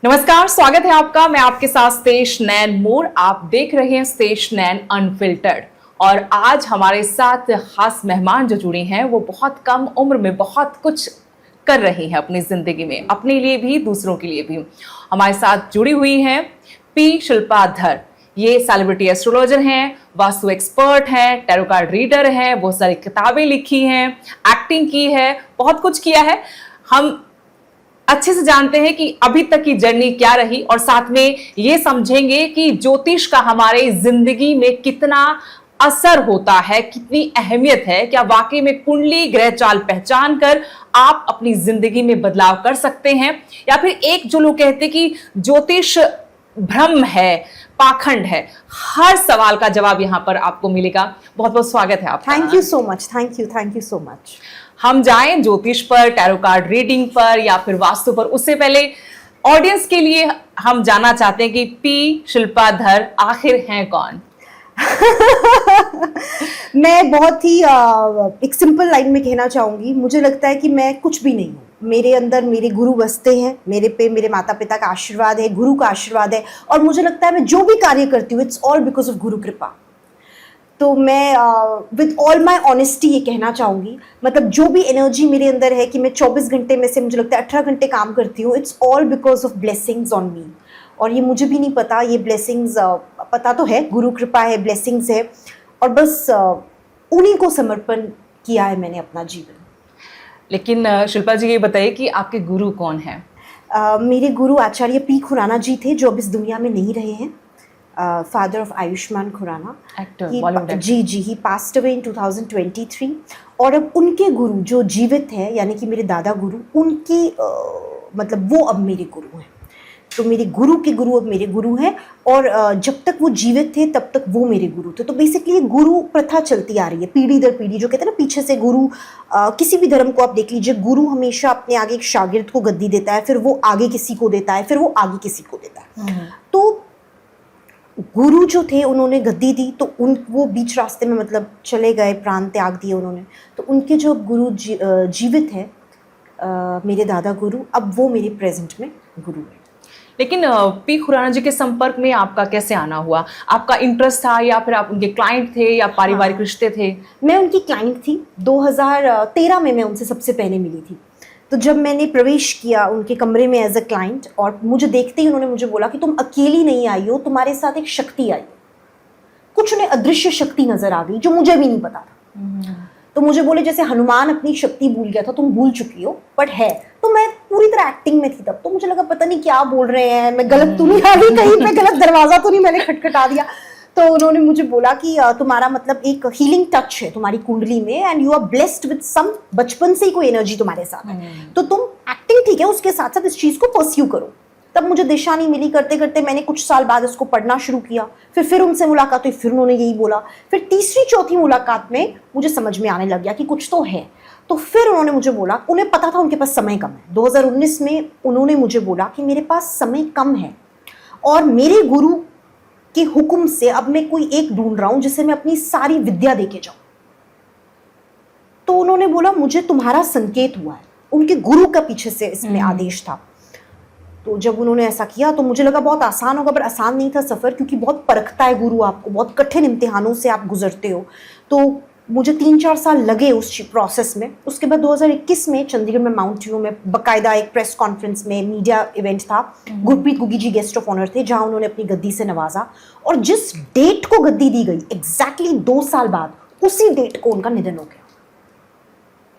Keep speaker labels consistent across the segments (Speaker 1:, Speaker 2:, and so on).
Speaker 1: नमस्कार, स्वागत है आपका। मैं आपके साथ स्तेश नैन मोर। आप देख रहे हैं स्तेश नैन अनफिल्टर्ड। और आज हमारे साथ खास मेहमान जो जुड़ी हैं वो बहुत कम उम्र में बहुत कुछ कर रही हैं अपनी जिंदगी में, अपने लिए भी दूसरों के लिए भी। हमारे साथ जुड़ी हुई हैं पी शिल्पा धर। ये सेलिब्रिटी एस्ट्रोलॉजर हैं, वास्तु एक्सपर्ट हैं, टैरो कार्ड रीडर हैं, बहुत सारी किताबें लिखी हैं, एक्टिंग की है, बहुत कुछ किया है। हम अच्छे से जानते हैं कि अभी तक की जर्नी क्या रही और साथ में ये समझेंगे कि ज्योतिष का हमारे जिंदगी में कितना असर होता है, कितनी अहमियत है। क्या वाकई में कुंडली ग्रह चाल पहचान कर आप अपनी जिंदगी में बदलाव कर सकते हैं, या फिर एक जो लोग कहते हैं कि ज्योतिष भ्रम है, पाखंड है। हर सवाल का जवाब यहाँ पर आपको मिलेगा। बहुत बहुत स्वागत है आपका।
Speaker 2: Thank you so much. Thank you so much.
Speaker 1: हम जाएं ज्योतिष पर, टैरो कार्ड रीडिंग पर या फिर वास्तु पर, उससे पहले ऑडियंस के लिए हम जानना चाहते हैं कि पी शिल्पा धर आखिर हैं कौन?
Speaker 2: मैं बहुत ही एक सिंपल लाइन में कहना चाहूंगी, मुझे लगता है कि मैं कुछ भी नहीं हूँ। मेरे अंदर मेरे गुरु बसते हैं, मेरे पे मेरे माता पिता का आशीर्वाद है, गुरु का आशीर्वाद है, और मुझे लगता है मैं जो भी कार्य करती हूँ इट्स ऑल बिकॉज ऑफ गुरु कृपा। तो मैं विद ऑल माई ऑनेस्टी ये कहना चाहूँगी, मतलब जो भी एनर्जी मेरे अंदर है कि मैं 24 घंटे में से मुझे लगता है 18 घंटे काम करती हूँ, it's all because of blessings on me. और ये मुझे भी नहीं पता, ये ब्लेसिंग्स पता तो है, गुरु कृपा है, ब्लेसिंग्स है, और बस उन्हीं को समर्पण किया है मैंने अपना जीवन।
Speaker 1: लेकिन शिल्पा जी ये बताइए कि आपके गुरु कौन हैं?
Speaker 2: मेरे गुरु आचार्य पी खुराना जी थे, जो अब इस दुनिया में नहीं रहे हैं। Father of Ayushmann Khurrana,
Speaker 1: actor,
Speaker 2: ji he passed away in 2023। और अब उनके गुरु जो जीवित है, यानी कि मेरे दादा गुरु, उनकी मतलब वो अब मेरे गुरु हैं। तो मेरे गुरु के गुरु अब मेरे गुरु हैं, और जब तक वो जीवित थे तब तक वो मेरे गुरु थे। तो बेसिकली ये गुरु प्रथा चलती आ रही है पीढ़ी दर पीढ़ी, जो कहते हैं ना पीछे से गुरु। किसी भी धर्म को आप देख लीजिए, गुरु हमेशा अपने आगे एक शागिर्द को गद्दी देता है, फिर वो आगे किसी को देता है, फिर वो आगे किसी को देता है। तो गुरु जो थे उन्होंने गद्दी दी, तो वो बीच रास्ते में मतलब चले गए, प्राण त्याग दिए उन्होंने। तो उनके जो गुरु जीवित है, मेरे दादा गुरु, अब वो मेरे प्रेजेंट में गुरु है।
Speaker 1: लेकिन पी खुराना जी के संपर्क में आपका कैसे आना हुआ? आपका इंटरेस्ट था या फिर आप उनके क्लाइंट थे या पारिवारिक रिश्ते थे?
Speaker 2: मैं उनकी क्लाइंट थी। 2013 में मैं उनसे सबसे पहले मिली थी। तो जब मैंने प्रवेश किया उनके कमरे में एज अ क्लाइंट, और मुझे देखते ही उन्होंने मुझे बोला कि तुम अकेली नहीं आई हो, तुम्हारे साथ एक शक्ति आई है। कुछ उन्हें अदृश्य शक्ति नजर आ गई जो मुझे भी नहीं पता था। तो मुझे बोले जैसे हनुमान अपनी शक्ति भूल गया था, तुम भूल चुकी हो, बट है। तो मैं पूरी तरह एक्टिंग में थी तब, तो मुझे लगा पता नहीं क्या बोल रहे हैं, मैं गलत तो नहीं आ गई कहीं पे, गलत दरवाजा तो नहीं मैंने खटखटा दिया। तो उन्होंने मुझे बोला कि तुम्हारा मतलब एक हीलिंग टच है तुम्हारी कुंडली में, and you are blessed with some, बचपन से ही कोई एनर्जी तुम्हारे साथ है, तो तुम एक्टिंग ठीक है, उसके साथ साथ इस चीज को परस्यू करो। तब मुझे दिशा नहीं मिली, करते करते मैंने कुछ साल बाद इसको पढ़ना शुरू किया। फिर उनसे मुलाकात हुई, फिर उन्होंने यही बोला। फिर तीसरी चौथी मुलाकात में मुझे समझ में आने लग गया कि कुछ तो है। तो फिर उन्होंने मुझे बोला, उन्हें पता था उनके पास समय कम है। 2019 में उन्होंने मुझे बोला कि मेरे पास समय कम है, और मेरे गुरु के हुक्म से अब मैं कोई एक ढूंढ रहा हूं जिसे मैं अपनी सारी विद्या देके जाऊं। तो उन्होंने बोला मुझे तुम्हारा संकेत हुआ है। उनके गुरु का पीछे से इसमें आदेश था। तो जब उन्होंने ऐसा किया तो मुझे लगा बहुत आसान होगा, पर आसान नहीं था सफ़र, क्योंकि बहुत परखता है गुरु आपको, बहुत कठिन इम्तिहानों से आप गुजरते हो। तो मुझे 3-4 साल लगे उस प्रोसेस में। उसके बाद 2021 में चंडीगढ़ में माउंट व्यू में बाकायदा एक प्रेस कॉन्फ्रेंस में मीडिया इवेंट था। Gurpreet Guggi ji guest of honour थे, जहां उन्होंने अपनी गद्दी से नवाजा। और जिस डेट को गद्दी दी गई, एग्जैक्टली 2 साल बाद उसी डेट को उनका निधन हो गया।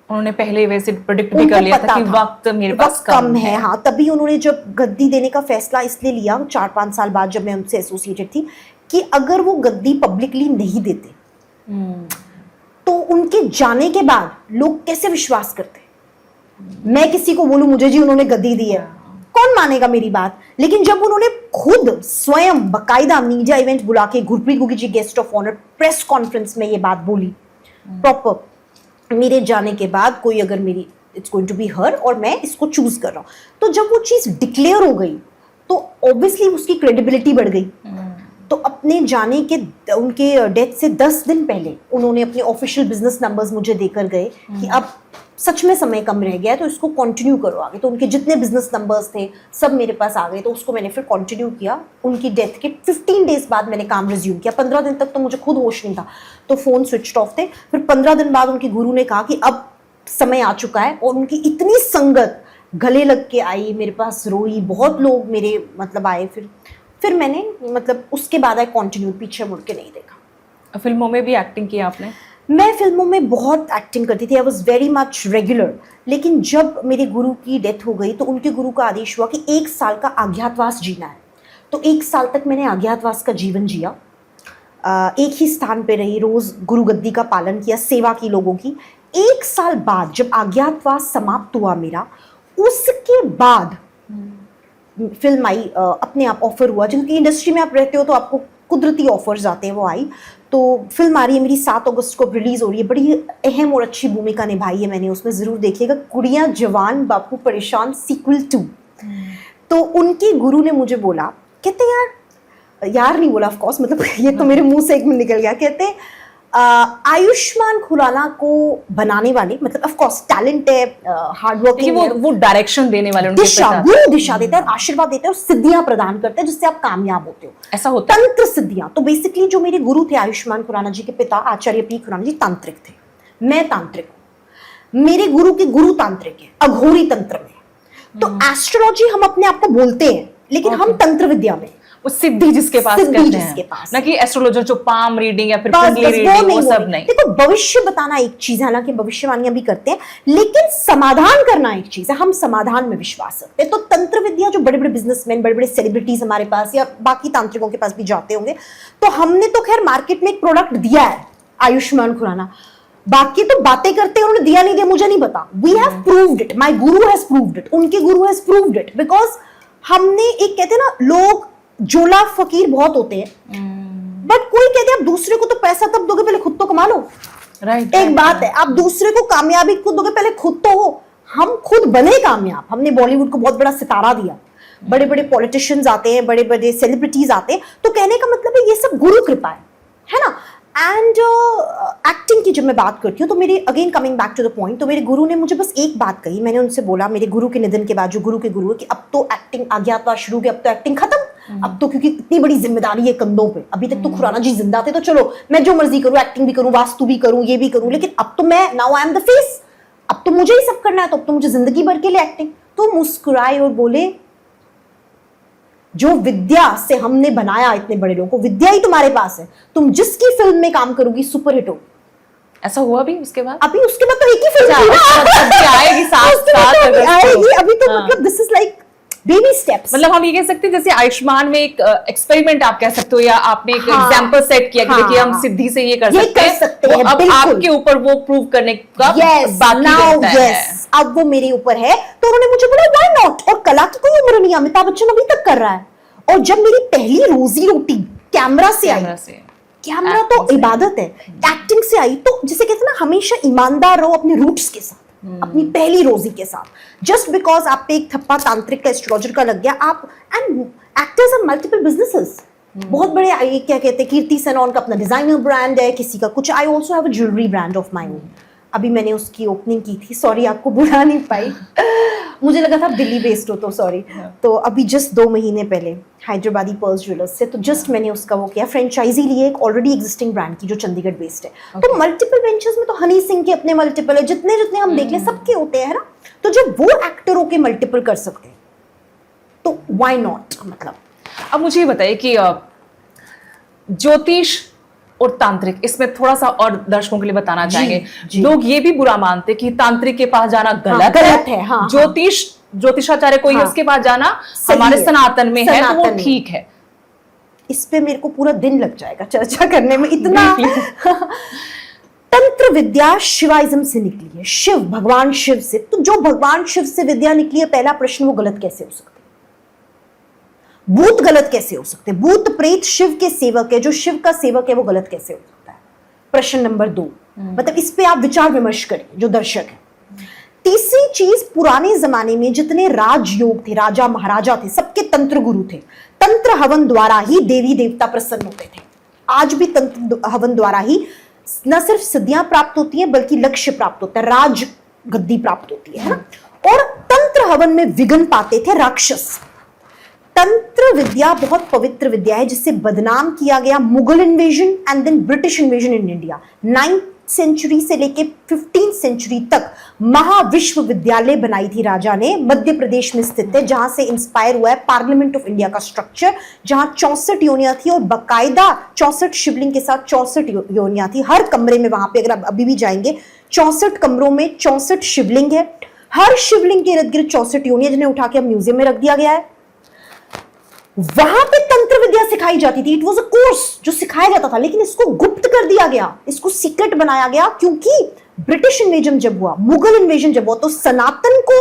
Speaker 1: उन्होंने पहले वैसे प्रेडिक्ट भी कर लिया था कि वक्त मेरे पास कम है।
Speaker 2: हाँ, तभी उन्होंने जब गद्दी देने का फैसला इसलिए लिया 4-5 साल बाद, जब मैं उनसे एसोसिएटेड थी, कि अगर वो गद्दी पब्लिकली नहीं देते तो उनके जाने के बाद लोग कैसे विश्वास करते। मैं किसी को बोलूं मुझे जी उन्होंने गद्दी दी है, कौन मानेगा मेरी बात। लेकिन जब उन्होंने खुद स्वयं बकायदा मीडिया इवेंट बुला के, Gurpreet Guggi ji guest of honour, press conference में ये बात बोली प्रॉपर, मेरे जाने के बाद कोई अगर मेरी, इट्स गोइंग टू बी हर, और मैं इसको चूज कर रहा हूं, तो जब वो चीज डिक्लेयर हो गई तो ऑब्वियसली उसकी क्रेडिबिलिटी बढ़ गई। तो अपने जाने के उनके डेथ से 10 दिन पहले उन्होंने अपने ऑफिशियल बिजनेस नंबर्स मुझे देकर गए कि अब सच में समय कम रह गया है तो इसको कंटिन्यू करो आगे। तो उनके जितने बिजनेस नंबर्स थे सब मेरे पास आ गए, तो उसको मैंने फिर कंटिन्यू किया। उनकी डेथ के 15 डेज बाद मैंने काम रिज्यूम किया। 15 दिन तक तो मुझे खुद होश नहीं था, तो फ़ोन स्विच ऑफ थे। फिर 15 दिन बाद उनके गुरु ने कहा कि अब समय आ चुका है, और उनकी इतनी संगत गले लग के आई, मेरे पास रोई, बहुत लोग मेरे मतलब आए। फिर मैंने मतलब उसके बाद आई कंटिन्यू, पीछे मुड़ के नहीं देखा।
Speaker 1: फिल्मों में भी एक्टिंग की आपने?
Speaker 2: मैं फिल्मों में बहुत एक्टिंग करती थी, I was very much regular. लेकिन जब मेरे गुरु की डेथ हो गई तो उनके गुरु का आदेश हुआ कि 1 साल का अज्ञातवास जीना है। तो 1 साल तक मैंने अज्ञातवास का जीवन जिया, एक ही स्थान पे रही, रोज गुरु गद्दी का पालन किया, सेवा की लोगों की। 1 साल बाद जब अज्ञातवास समाप्त हुआ मेरा, उसके बाद फिल्म आई, अपने आप ऑफर हुआ, क्योंकि इंडस्ट्री में आप रहते हो तो आपको कुदरती ऑफर्स आते हैं, वो आई। तो फिल्म आ रही है मेरी 7 अगस्त को रिलीज हो रही है, बड़ी अहम और अच्छी भूमिका निभाई है मैंने उसमें, ज़रूर देखिएगा, कुड़ियाँ जवान बापू परेशान सीक्वल 2। तो उनके गुरु ने मुझे बोला, कहते यार नहीं बोला ऑफकोर्स, मतलब ये तो मेरे मुंह से एक मिनट निकल गया, कहते आयुष्मान खुराना को बनाने वाले, मतलब ऑफ कोर्स टैलेंट है, हार्ड वर्किंग है,
Speaker 1: वो डायरेक्शन देने वाले, उनके
Speaker 2: दिशा, गुरु दिशा देते हैं, आशीर्वाद देते हैं और सिद्धियां प्रदान करते हैं जिससे आप कामयाब होते हो।
Speaker 1: ऐसा होता है?
Speaker 2: तंत्र सिद्धियां। तो बेसिकली जो मेरे गुरु थे आयुष्मान खुराना जी के पिता आचार्य पी खुराना जी तांत्रिक थे, मैं तांत्रिक हूँ, मेरे गुरु के गुरु तांत्रिक है, अघोरी तंत्र में। तो एस्ट्रोलॉजी हम अपने आप को बोलते हैं, लेकिन हम तंत्र विद्या में
Speaker 1: वो सिद्धि जिसके पास
Speaker 2: सिद्धि
Speaker 1: करते
Speaker 2: जिसके
Speaker 1: हैं,
Speaker 2: पास
Speaker 1: ना कि एस्ट्रोलॉजर जो पाम रीडिंग या फिर
Speaker 2: बस
Speaker 1: कुंडली
Speaker 2: वो
Speaker 1: रीडिंग,
Speaker 2: नहीं,
Speaker 1: वो
Speaker 2: वो
Speaker 1: सब
Speaker 2: नहीं।
Speaker 1: नहीं।
Speaker 2: देखो भविष्य बताना एक चीज है, हालांकि भविष्यवाणियां भी करते हैं, लेकिन समाधान करना एक चीज है। हम समाधान में विश्वास रखते हैं। तो तंत्र विद्या जो बड़े बड़े बिजनेसमैन, बड़े बड़े सेलिब्रिटीज हमारे पास या बाकी तांत्रिकों के पास भी जाते होंगे, तो हमने तो खैर मार्केट में एक प्रोडक्ट दिया है आयुष्मान खुराना, बाकी तो बातें करते हैं, उन्होंने दिया नहीं दिया मुझे नहीं पता। We have proved it, my guru has proved it, उनके गुरु हैज प्रूव्ड इट, बिकॉज हमने एक, कहते हैं ना लोग जोला फकीर बहुत होते हैं, बट कोई कहते हैं आप दूसरे को तो पैसा तब दोगे पहले खुद तो कमा लो।
Speaker 1: राइट,
Speaker 2: एक बात है, आप दूसरे को कामयाबी खुद दोगे पहले खुद तो हो। हम खुद बने कामयाब, हमने बॉलीवुड को बहुत बड़ा सितारा दिया, बड़े बड़े पॉलिटिशियंस आते हैं, बड़े बड़े सेलिब्रिटीज आते हैं, तो कहने का मतलब है ये सब गुरु कृपा है ना। एंड एक्टिंग की जब मैं बात करती हूँ तो मेरे, again coming back to the point, तो मेरे गुरु ने मुझे बस एक बात कही, मैंने उनसे बोला मेरे गुरु के निधन के बाद, जो गुरु के गुरु है, कि अब तो एक्टिंग अज्ञातवास शुरू हो गया, अब तो एक्टिंग खत्म, अब तो क्योंकि इतनी बड़ी जिम्मेदारी है कंधों पे। अभी तक तो खुराना जी जिंदा थे तो चलो मैं जो मर्जी करूँ, एक्टिंग भी करूँ, वास्तु भी करूँ, ये भी करूँ, लेकिन अब तो मैं, now I am the face, अब तो मुझे ही सब करना है, तो अब तो मुझे जिंदगी भर के लिए एक्टिंग। तो मुस्कुराए और बोले, जो विद्या से हमने बनाया इतने बड़े लोगों को, विद्या ही तुम्हारे पास है, तुम जिसकी फिल्म में काम करोगी सुपरहिट हो।
Speaker 1: ऐसा हुआ भी उसके बाद?
Speaker 2: अभी उसके बाद तो एक ही फिल्म थी ना,
Speaker 1: आएगी
Speaker 2: उसके बाद तो आएगी। अभी तो मतलब this is like baby steps.
Speaker 1: मतलब हम ये कह सकते हैं जैसे आयुष्मान में एक एक्सपेरिमेंट आप कह सकते हो, या आपने एक
Speaker 2: हाँ,
Speaker 1: एग्जांपल सेट किया कि
Speaker 2: हाँ,
Speaker 1: देखिए हम सिद्धि से ये कर
Speaker 2: ये
Speaker 1: सकते
Speaker 2: कर
Speaker 1: हैं,
Speaker 2: सकते
Speaker 1: तो
Speaker 2: हैं,
Speaker 1: अब
Speaker 2: बिल्कुल।
Speaker 1: आपके ऊपर वो प्रूव करने का बाकी रहता है।
Speaker 2: अब वो मेरे ऊपर है, तो उन्होंने मुझे बोला व्हाई नॉट। और कला की कोई उम्र नहीं है, अमिताभ बच्चन अभी तक कर रहा है। और जब मेरी पहली रोजी रोटी कैमरा से आई, कैमरा तो इबादत है, एक्टिंग से आई, तो जिसे कहते हैं ना हमेशा ईमानदार रहो अपने रूट्स के साथ, अपनी पहली रोजी के साथ। जस्ट बिकॉज आप पे एक थप्पा तांत्रिक का, एस्ट्रोलॉजर का लग गया, आप, and actors are multiple businesses, बहुत बड़े, ये क्या कहते हैं, कीर्ति सेनन का अपना डिजाइनर ब्रांड है, किसी का कुछ। I also have a jewellery brand of my own. अभी मैंने उसकी ओपनिंग की थी, सॉरी आपको बुला नहीं पाई, मुझे लगा था दिल्ली बेस्ड हो तो सॉरी। तो अभी जस्ट 2 महीने पहले हैदराबादी पर्ल्स ज्वेलर्स से, तो जस्ट मैंने उसका वो किया, फ्रेंचाइजी लिए एक ऑलरेडी एग्जिस्टिंग ब्रांड की जो चंडीगढ़ बेस्ड है। तो मल्टीपल वेंचर्स में तो हनी सिंह के अपने मल्टीपल है, जितने जितने हम देख लें सबके होते हैं ना। तो जब वो एक्टरों के मल्टीपल कर सकते हैं तो व्हाई नॉट। मतलब
Speaker 1: अब मुझे ये बताइए कि ज्योतिष और तांत्रिक, इसमें थोड़ा सा और दर्शकों के लिए बताना चाहेंगे। लोग ये भी बुरा मानते कि तांत्रिक के पास जाना गलत है।
Speaker 2: हाँ,
Speaker 1: ज्योतिषाचार्य कोई है उसके पास जाना हमारे सनातन में है, तो वो ठीक है।
Speaker 2: इस पे मेरे को पूरा दिन लग जाएगा चर्चा करने में, इतना तंत्र विद्या शिवाइज्म से निकली है, शिव, भगवान शिव से। तो जो भगवान शिव से विद्या निकली है, पहला प्रश्न, वो गलत कैसे हो सकती है? भूत गलत कैसे हो सकते? भूत प्रेत शिव के सेवक है, जो शिव का सेवक है वो गलत कैसे हो सकता है? प्रश्न नंबर 2, मतलब इस पे आप विचार विमर्श करिए जो दर्शक है। तीसरी चीज, पुराने जमाने में जितने राजयोग थे, राजा महाराजा थे, सबके तंत्र गुरु थे। तंत्र हवन द्वारा ही देवी देवता प्रसन्न होते थे। आज भी तंत्र हवन द्वारा ही न सिर्फ सिद्धियां प्राप्त होती हैं बल्कि लक्ष्य प्राप्त होता है, राज गद्दी प्राप्त होती है ना। और तंत्र हवन में विघ्न पाते थे राक्षस। तंत्र विद्या बहुत पवित्र विद्या है जिससे बदनाम किया गया Mughal invasion and then British invasion in India. 9th century से लेके 15th सेंचुरी तक महाविश्वविद्यालय बनाई थी राजा ने, मध्य प्रदेश में स्थित है, जहां से इंस्पायर हुआ है पार्लियामेंट ऑफ इंडिया का स्ट्रक्चर, जहां 64 योनियां थी और बकायदा 64 शिवलिंग के साथ 64 योनियां थी हर कमरे में। वहां पे अगर आप अभी भी जाएंगे 64 कमरों में 64 शिवलिंग है, हर शिवलिंग के इर्द गिर्द 64 योनियां, जिन्हें उठा के अब म्यूजियम में रख दिया गया है। वहां पे तंत्र विद्या सिखाई जाती थी। इट वॉज अ कोर्स जो सिखाया जाता था, लेकिन इसको गुप्त कर दिया गया, इसको सीक्रेट बनाया गया, क्योंकि ब्रिटिश इन्वेजन जब हुआ, मुगल इन्वेजन जब हुआ, तो सनातन को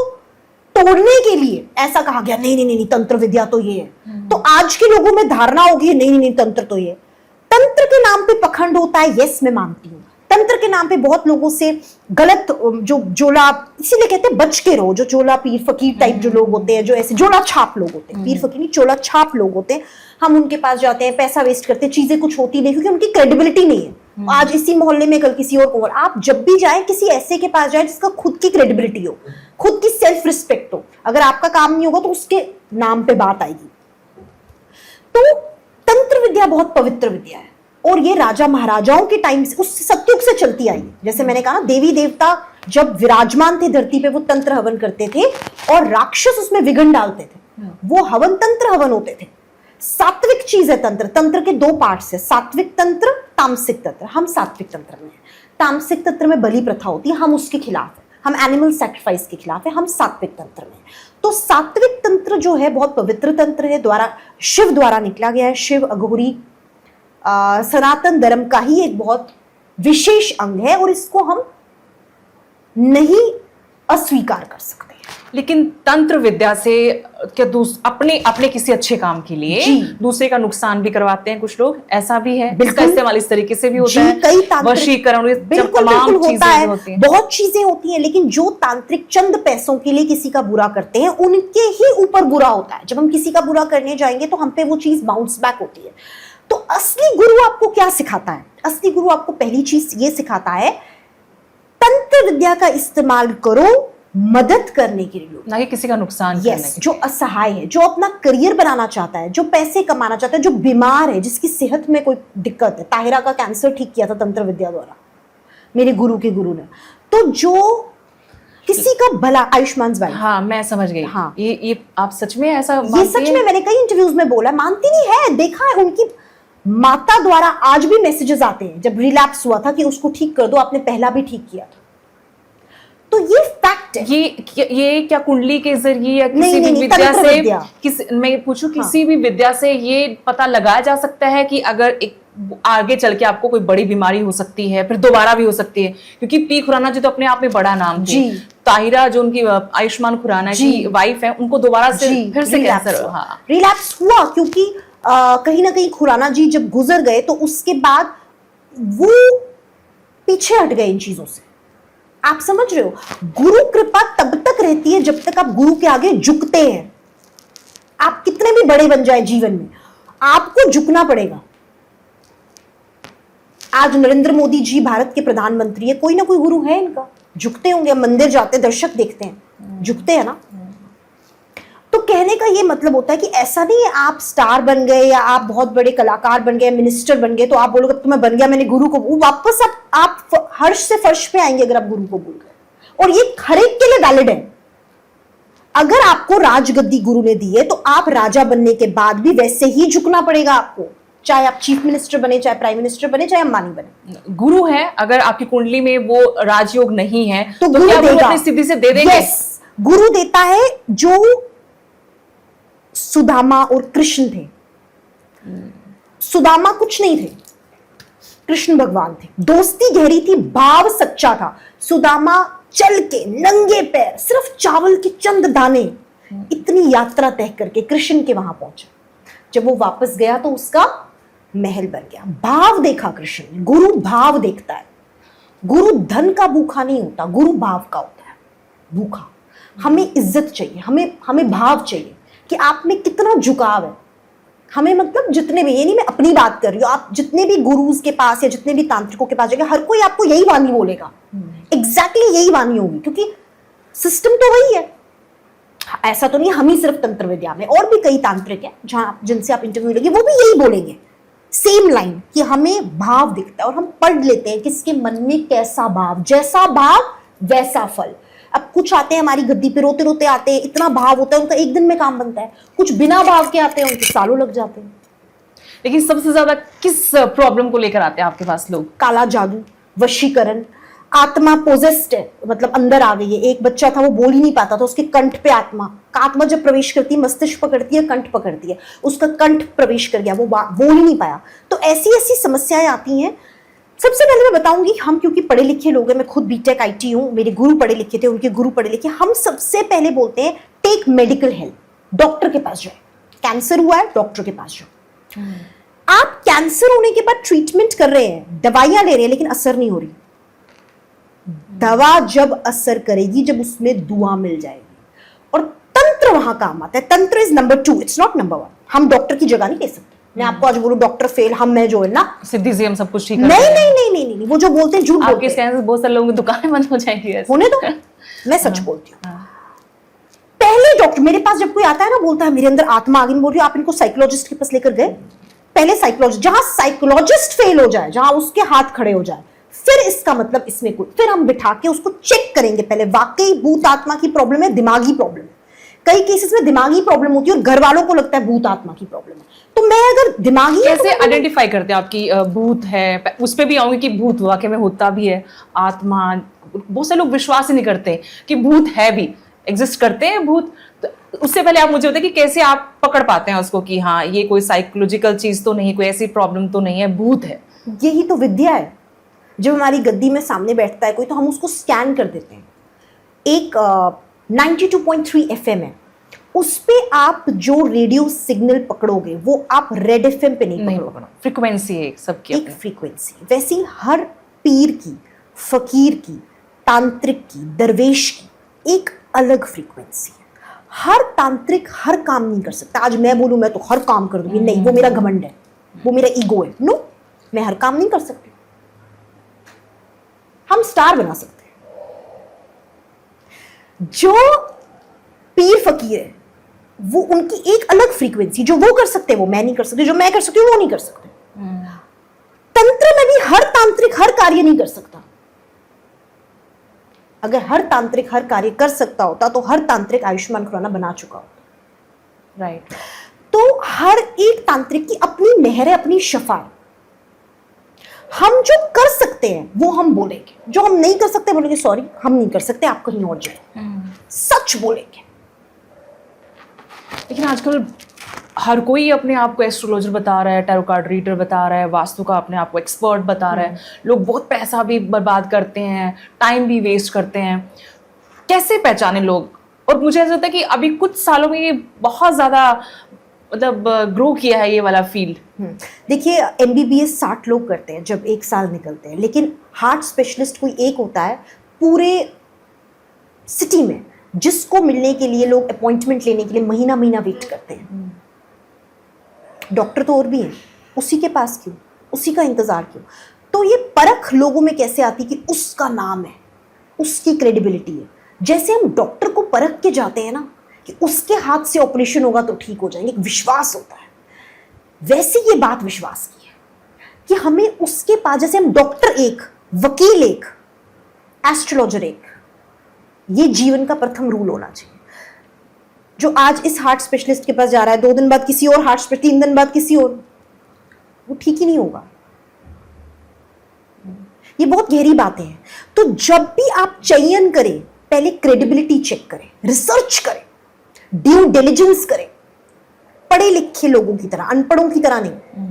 Speaker 2: तोड़ने के लिए ऐसा कहा गया नहीं नहीं नहीं, तंत्र विद्या तो ये है। तो आज के लोगों में धारणा होगी नहीं नहीं नहीं, तंत्र तो ये। तंत्र के नाम पे पखंड होता है, यस मैं मानती हूं। तंत्र के नाम पे बहुत लोगों से गलत जो जोला, इसीलिए कहते हैं बच के रहो, जो चोला पीर फकीर टाइप जो लोग होते हैं, जो ऐसे जोला छाप लोग होते हैं, पीर फकीर नहीं, चोला छाप लोग होते हैं, हम उनके पास जाते हैं, पैसा वेस्ट करते हैं, चीजें कुछ होती नहीं क्योंकि उनकी क्रेडिबिलिटी नहीं है। आज इसी मोहल्ले में कल किसी और को। आप जब भी जाए किसी ऐसे के पास जाए जिसका खुद की क्रेडिबिलिटी हो, खुद की सेल्फ रिस्पेक्ट हो। अगर आपका काम नहीं होगा तो उसके नाम पे बात आएगी। तो तंत्र विद्या बहुत पवित्र विद्या है और ये राजा महाराजाओं के टाइम से, उस सतयुग से चलती आई। जैसे मैंने कहा ना, देवी देवता जब विराजमान थे धरती पे वो तंत्र हवन करते थे और राक्षस उसमें विघ्न डालते थे, वो हवन तंत्र हवन होते थे। सात्विक चीज है तंत्र। तंत्र के 2 पार्ट्स है, सात्विक तंत्र, तामसिक तंत्र। हम सात्विक तंत्र में हैं। तामसिक तंत्र में बलि प्रथा होती है, हम उसके खिलाफ है, हम एनिमल सैक्रिफाइस के खिलाफ है, हम सात्विक तंत्र में। तो सात्विक तंत्र जो है बहुत पवित्र तंत्र है, द्वारा शिव द्वारा निकला गया है। शिव अघोरी सनातन धर्म का ही एक बहुत विशेष अंग है और इसको हम नहीं अस्वीकार कर सकते।
Speaker 1: लेकिन तंत्र विद्या से क्या अपने किसी अच्छे काम के लिए दूसरे का नुकसान भी करवाते हैं कुछ लोग, ऐसा भी है? इसका इस्तेमाल इस तरीके से भी होता है,
Speaker 2: कई तांत्रिक
Speaker 1: वशीकरण,
Speaker 2: बिल्कुल होता है, बहुत चीजें होती हैं। लेकिन जो तांत्रिक चंद पैसों के लिए किसी का बुरा करते हैं उनके ही ऊपर बुरा होता है। जब हम किसी का बुरा करने जाएंगे तो हम पे वो चीज बाउंस बैक होती है। तो असली गुरु आपको क्या सिखाता है? असली गुरु आपको पहली चीज ये सिखाता है, तंत्र विद्या का इस्तेमाल करो मदद करने के लिए,
Speaker 1: ना कि किसी का नुकसान करने के।
Speaker 2: जो असहाय है, जो अपना करियर बनाना चाहता है, जो पैसे कमाना चाहता है, जो बीमार है, जिसकी सेहत में कोई दिक्कत है। ताहिरा का कैंसर ठीक किया था तंत्र विद्या द्वारा, मेरे गुरु के गुरु ने। तो जो किसी का भला, आयुष्मान भाई,
Speaker 1: हाँ मैं समझ गई।
Speaker 2: हाँ,
Speaker 1: ये आप सच में ऐसा
Speaker 2: ये सच में मैंने कई इंटरव्यूज में बोला, मानती नहीं है, देखा है। उनकी माता द्वारा आज भी मैसेजेस आते हैं, जब रिलैप्स हुआ था कि उसको ठीक कर दो, आपने पहला भी ठीक किया था। तो ये फैक्ट है।
Speaker 1: ये क्या कुंडली के जरिए या किसी भी विद्या से, मैं पूछूं किसी भी विद्या से ये पता लगाया जा सकता है कि अगर एक आगे चल के आपको कोई बड़ी बीमारी हो सकती है, फिर दोबारा भी हो सकती है? क्योंकि पी खुराना जी तो अपने आप में बड़ा नाम है। ताहिरा जो उनकी आयुष्मान खुराना की वाइफ है, उनको दोबारा से फिर से कैंसर
Speaker 2: रिलैप्स हुआ, क्योंकि कहीं ना कहीं खुराना जी जब गुजर गए तो उसके बाद वो पीछे हट गए इन चीजों से। आप समझ रहे हो? गुरु कृपा तब तक रहती है जब तक आप गुरु के आगे झुकते हैं। आप कितने भी बड़े बन जाए जीवन में, आपको झुकना पड़ेगा। आज नरेंद्र मोदी जी भारत के प्रधानमंत्री है, कोई ना कोई गुरु है इनका, झुकते होंगे। मंदिर जाते, दर्शक देखते हैं, झुकते हैं ना। तो कहने का ये मतलब होता है कि ऐसा नहीं है आप स्टार बन गए या आप बहुत बड़े कलाकार बन गए, मिनिस्टर बन गए, तो आप बोलोगे तो मैं बन गया, मैंने गुरु को, वापस आप हर्ष से फर्श पे आएंगे अगर आप गुरु को भूल गए। और ये हर एक के लिए वैलिड है। अगर आपको राजगद्दी गुरु ने दी है तो आप राजा बनने के बाद भी वैसे ही झुकना पड़ेगा आपको, चाहे आप चीफ मिनिस्टर बने, चाहे प्राइम मिनिस्टर बने, चाहे अंबानी बने।
Speaker 1: गुरु है, अगर आपकी कुंडली में वो राजयोग नहीं है
Speaker 2: तो गुरु
Speaker 1: क्या
Speaker 2: देगा,
Speaker 1: अपनी सिद्धि से दे देंगे?
Speaker 2: यस, गुरु देता है। जो सुदामा और कृष्ण थे, सुदामा कुछ नहीं थे, कृष्ण भगवान थे। दोस्ती गहरी थी, भाव सच्चा था। सुदामा चल के नंगे पैर, सिर्फ चावल के चंद दाने, इतनी यात्रा तय करके कृष्ण के वहां पहुंचा। जब वो वापस गया तो उसका महल बन गया। भाव देखा कृष्ण ने। गुरु भाव देखता है। गुरु धन का भूखा नहीं होता, गुरु भाव का होता है। भूखा। हमें इज्जत चाहिए, हमें भाव चाहिए कि आप में कितना झुकाव है। हमें मतलब जितने भी, ये नहीं मैं अपनी बात कर रही हूँ, आप जितने भी गुरुज के पास या जितने भी तांत्रिकों के पास जाएंगे, हर कोई आपको यही वाणी बोलेगा, एग्जैक्टली यही वाणी होगी, क्योंकि सिस्टम तो वही है। ऐसा तो नहीं हम ही सिर्फ तंत्र विद्या में, और भी कई तांत्रिक हैं जिनसे आप इंटरव्यू लेंगे, वो भी यही बोलेंगे, सेम लाइन, कि हमें भाव दिखता है और हम पढ़ लेते हैं किसके मन में कैसा भाव, जैसा भाव वैसा फल। अब कुछ आते हैं हमारी गद्दी पे रोते रोते आते हैं, इतना भाव होता है उनका, एक दिन में काम बनता है। कुछ बिना भाव के आते हैं, उनके सालों लग जाते हैं।
Speaker 1: लेकिन सबसे ज्यादा किस प्रॉब्लम को लेकर आते हैं आपके पास लोग?
Speaker 2: काला जादू, वशीकरण, आत्मा पोजेस्ड है, मतलब अंदर आ गई है। एक बच्चा था वो बोल ही नहीं पाता था, उसके कंठ पे आत्मा जब प्रवेश करती है, मस्तिष्क पकड़ती है, कंठ पकड़ती है, उसका कंठ प्रवेश कर गया, वो बोल ही नहीं पाया। तो ऐसी ऐसी समस्याएं आती हैं। सबसे पहले मैं बताऊंगी, हम क्योंकि पढ़े लिखे लोग हैं, मैं खुद बीटेक आईटी हूं, मेरे गुरु पढ़े लिखे थे, उनके गुरु पढ़े लिखे, हम सबसे पहले बोलते हैं टेक मेडिकल हेल्प, डॉक्टर के पास जाए। कैंसर हुआ है, डॉक्टर के पास जाओ। आप कैंसर होने के बाद ट्रीटमेंट कर रहे हैं, दवाइयां ले रहे हैं, लेकिन असर नहीं हो रही। दवा जब असर करेगी, जब उसमें दुआ मिल जाएगी, और तंत्र वहां काम आता है। तंत्र is number 2, it's not number 1। हम डॉक्टर की जगह नहीं ले सकते। मैं आपको आज बोलूं डॉक्टर फेल, मैं जो है ना
Speaker 1: सिद्धि से हम सब कुछ ठीक
Speaker 2: नहीं नहीं नहीं नहीं नहीं, वो जो बोलते हैं झूठ बोलते हैं।
Speaker 1: आपके बहुत सारे लोगों की दुकानें बंद हो जाएंगी ऐसे।
Speaker 2: होने दो, मैं सच बोलती हूँ। पहले डॉक्टर मेरे पास जब कोई आता है ना, बोलता है मेरे अंदर आत्मा आ गई, बोल रही आप इनको साइकोलॉजिस्ट के पास लेकर गए? पहले साइकोलॉजिस्ट, जहां साइकोलॉजिस्ट फेल हो जाए, जहां उसके हाथ खड़े हो जाए, फिर इसका मतलब इसमें कोई, फिर हम बिठा के उसको चेक करेंगे पहले, वाकई भूत आत्मा की प्रॉब्लम है, दिमागी प्रॉब्लम है। कई केसेस में दिमागी प्रॉब्लम होती है और घर वालों को लगता है भूत आत्मा की प्रॉब्लम है। तो मैं अगर दिमागी,
Speaker 1: कैसे आइडेंटिफाई करते हैं आपकी भूत है? उस पे भी आऊंगी कि भूत वाकई में होता भी है, आत्मा। बहुत से लोग विश्वास ही नहीं करते कि भूत है भी, एग्जिस्ट करते हैं भूत। तो उससे पहले आप मुझे बताइए कि कैसे आप पकड़ पाते हैं उसको कि हाँ ये कोई साइकोलॉजिकल चीज तो नहीं, कोई ऐसी प्रॉब्लम तो नहीं है, भूत है।
Speaker 2: यही तो विद्या है। जब हमारी गद्दी में सामने बैठता है कोई, तो हम उसको स्कैन कर देते हैं। एक 92.3 FM है, उस पे आप जो रेडियो सिग्नल पकड़ोगे वो आप रेड FM पे नहीं पकड़ोगे।
Speaker 1: फ्रीक्वेंसी है सबकी,
Speaker 2: एक फ्रीक्वेंसी। वैसी हर पीर की, फकीर की, तांत्रिक की, दरवेश की एक अलग फ्रीक्वेंसी है। हर तांत्रिक हर काम नहीं कर सकता। आज मैं बोलूं मैं तो हर काम कर दूंगी, नहीं, वो मेरा घमंड है, वो मेरा ईगो है। नो, मैं हर काम नहीं कर सकती। हम स्टार बना सकते हैं। जो पीर फकीर है वो, उनकी एक अलग फ्रीक्वेंसी, जो वो कर सकते हैं वो मैं नहीं कर सकती, जो मैं कर सकती हूँ वो नहीं कर सकते। तंत्र में भी हर तांत्रिक हर कार्य नहीं कर सकता। अगर हर तांत्रिक हर कार्य कर सकता होता तो हर तांत्रिक आयुष्मान खुराना बना चुका होता।
Speaker 1: राइट।
Speaker 2: तो हर एक तांत्रिक की अपनी मेहर है, अपनी शफा है। हम जो कर सकते हैं वो हम बोलेंगे, जो हम नहीं कर सकते बोलेंगे सॉरी हम नहीं कर सकते, आप कहीं और जाओ। सच बोलेंगे।
Speaker 1: लेकिन आजकल हर कोई अपने आप को एस्ट्रोलॉजर बता रहा है, टैरो कार्ड रीडर बता रहा है, वास्तु का अपने आप को एक्सपर्ट बता रहा है। लोग बहुत पैसा भी बर्बाद करते हैं, टाइम भी वेस्ट करते हैं। कैसे पहचाने लोग? और मुझे ऐसा लगता है कि अभी कुछ सालों में ये बहुत ज़्यादा मतलब ग्रो किया है ये वाला फील्ड।
Speaker 2: देखिए MBBS 60 लोग करते हैं जब एक साल निकलते हैं, लेकिन हार्ट स्पेशलिस्ट कोई एक होता है पूरे सिटी में, जिसको मिलने के लिए लोग अपॉइंटमेंट लेने के लिए महीना महीना वेट करते हैं। डॉक्टर तो और भी हैं, उसी के पास क्यों, उसी का इंतजार क्यों? तो ये परख लोगों में कैसे आती कि उसका नाम है, उसकी क्रेडिबिलिटी है। जैसे हम डॉक्टर को परख के जाते हैं ना कि उसके हाथ से ऑपरेशन होगा तो ठीक हो जाएंगे, एक विश्वास होता है, वैसे ये बात विश्वास की है कि हमें उसके पास, जैसे हम डॉक्टर एक, वकील एक, एस्ट्रोलॉजर एक, ये जीवन का प्रथम रूल होना चाहिए। जो आज इस हार्ट स्पेशलिस्ट के पास जा रहा है, 2 दिन बाद किसी और हार्ट स्पेशलिस्ट, 3 दिन बाद किसी और, वो ठीक ही नहीं होगा। ये बहुत गहरी बातें हैं। तो जब भी आप चयन करें, पहले क्रेडिबिलिटी चेक करें, रिसर्च करें, ड्यू डिलिजेंस करें। पढ़े लिखे लोगों की तरह, अनपढ़ों की तरह नहीं,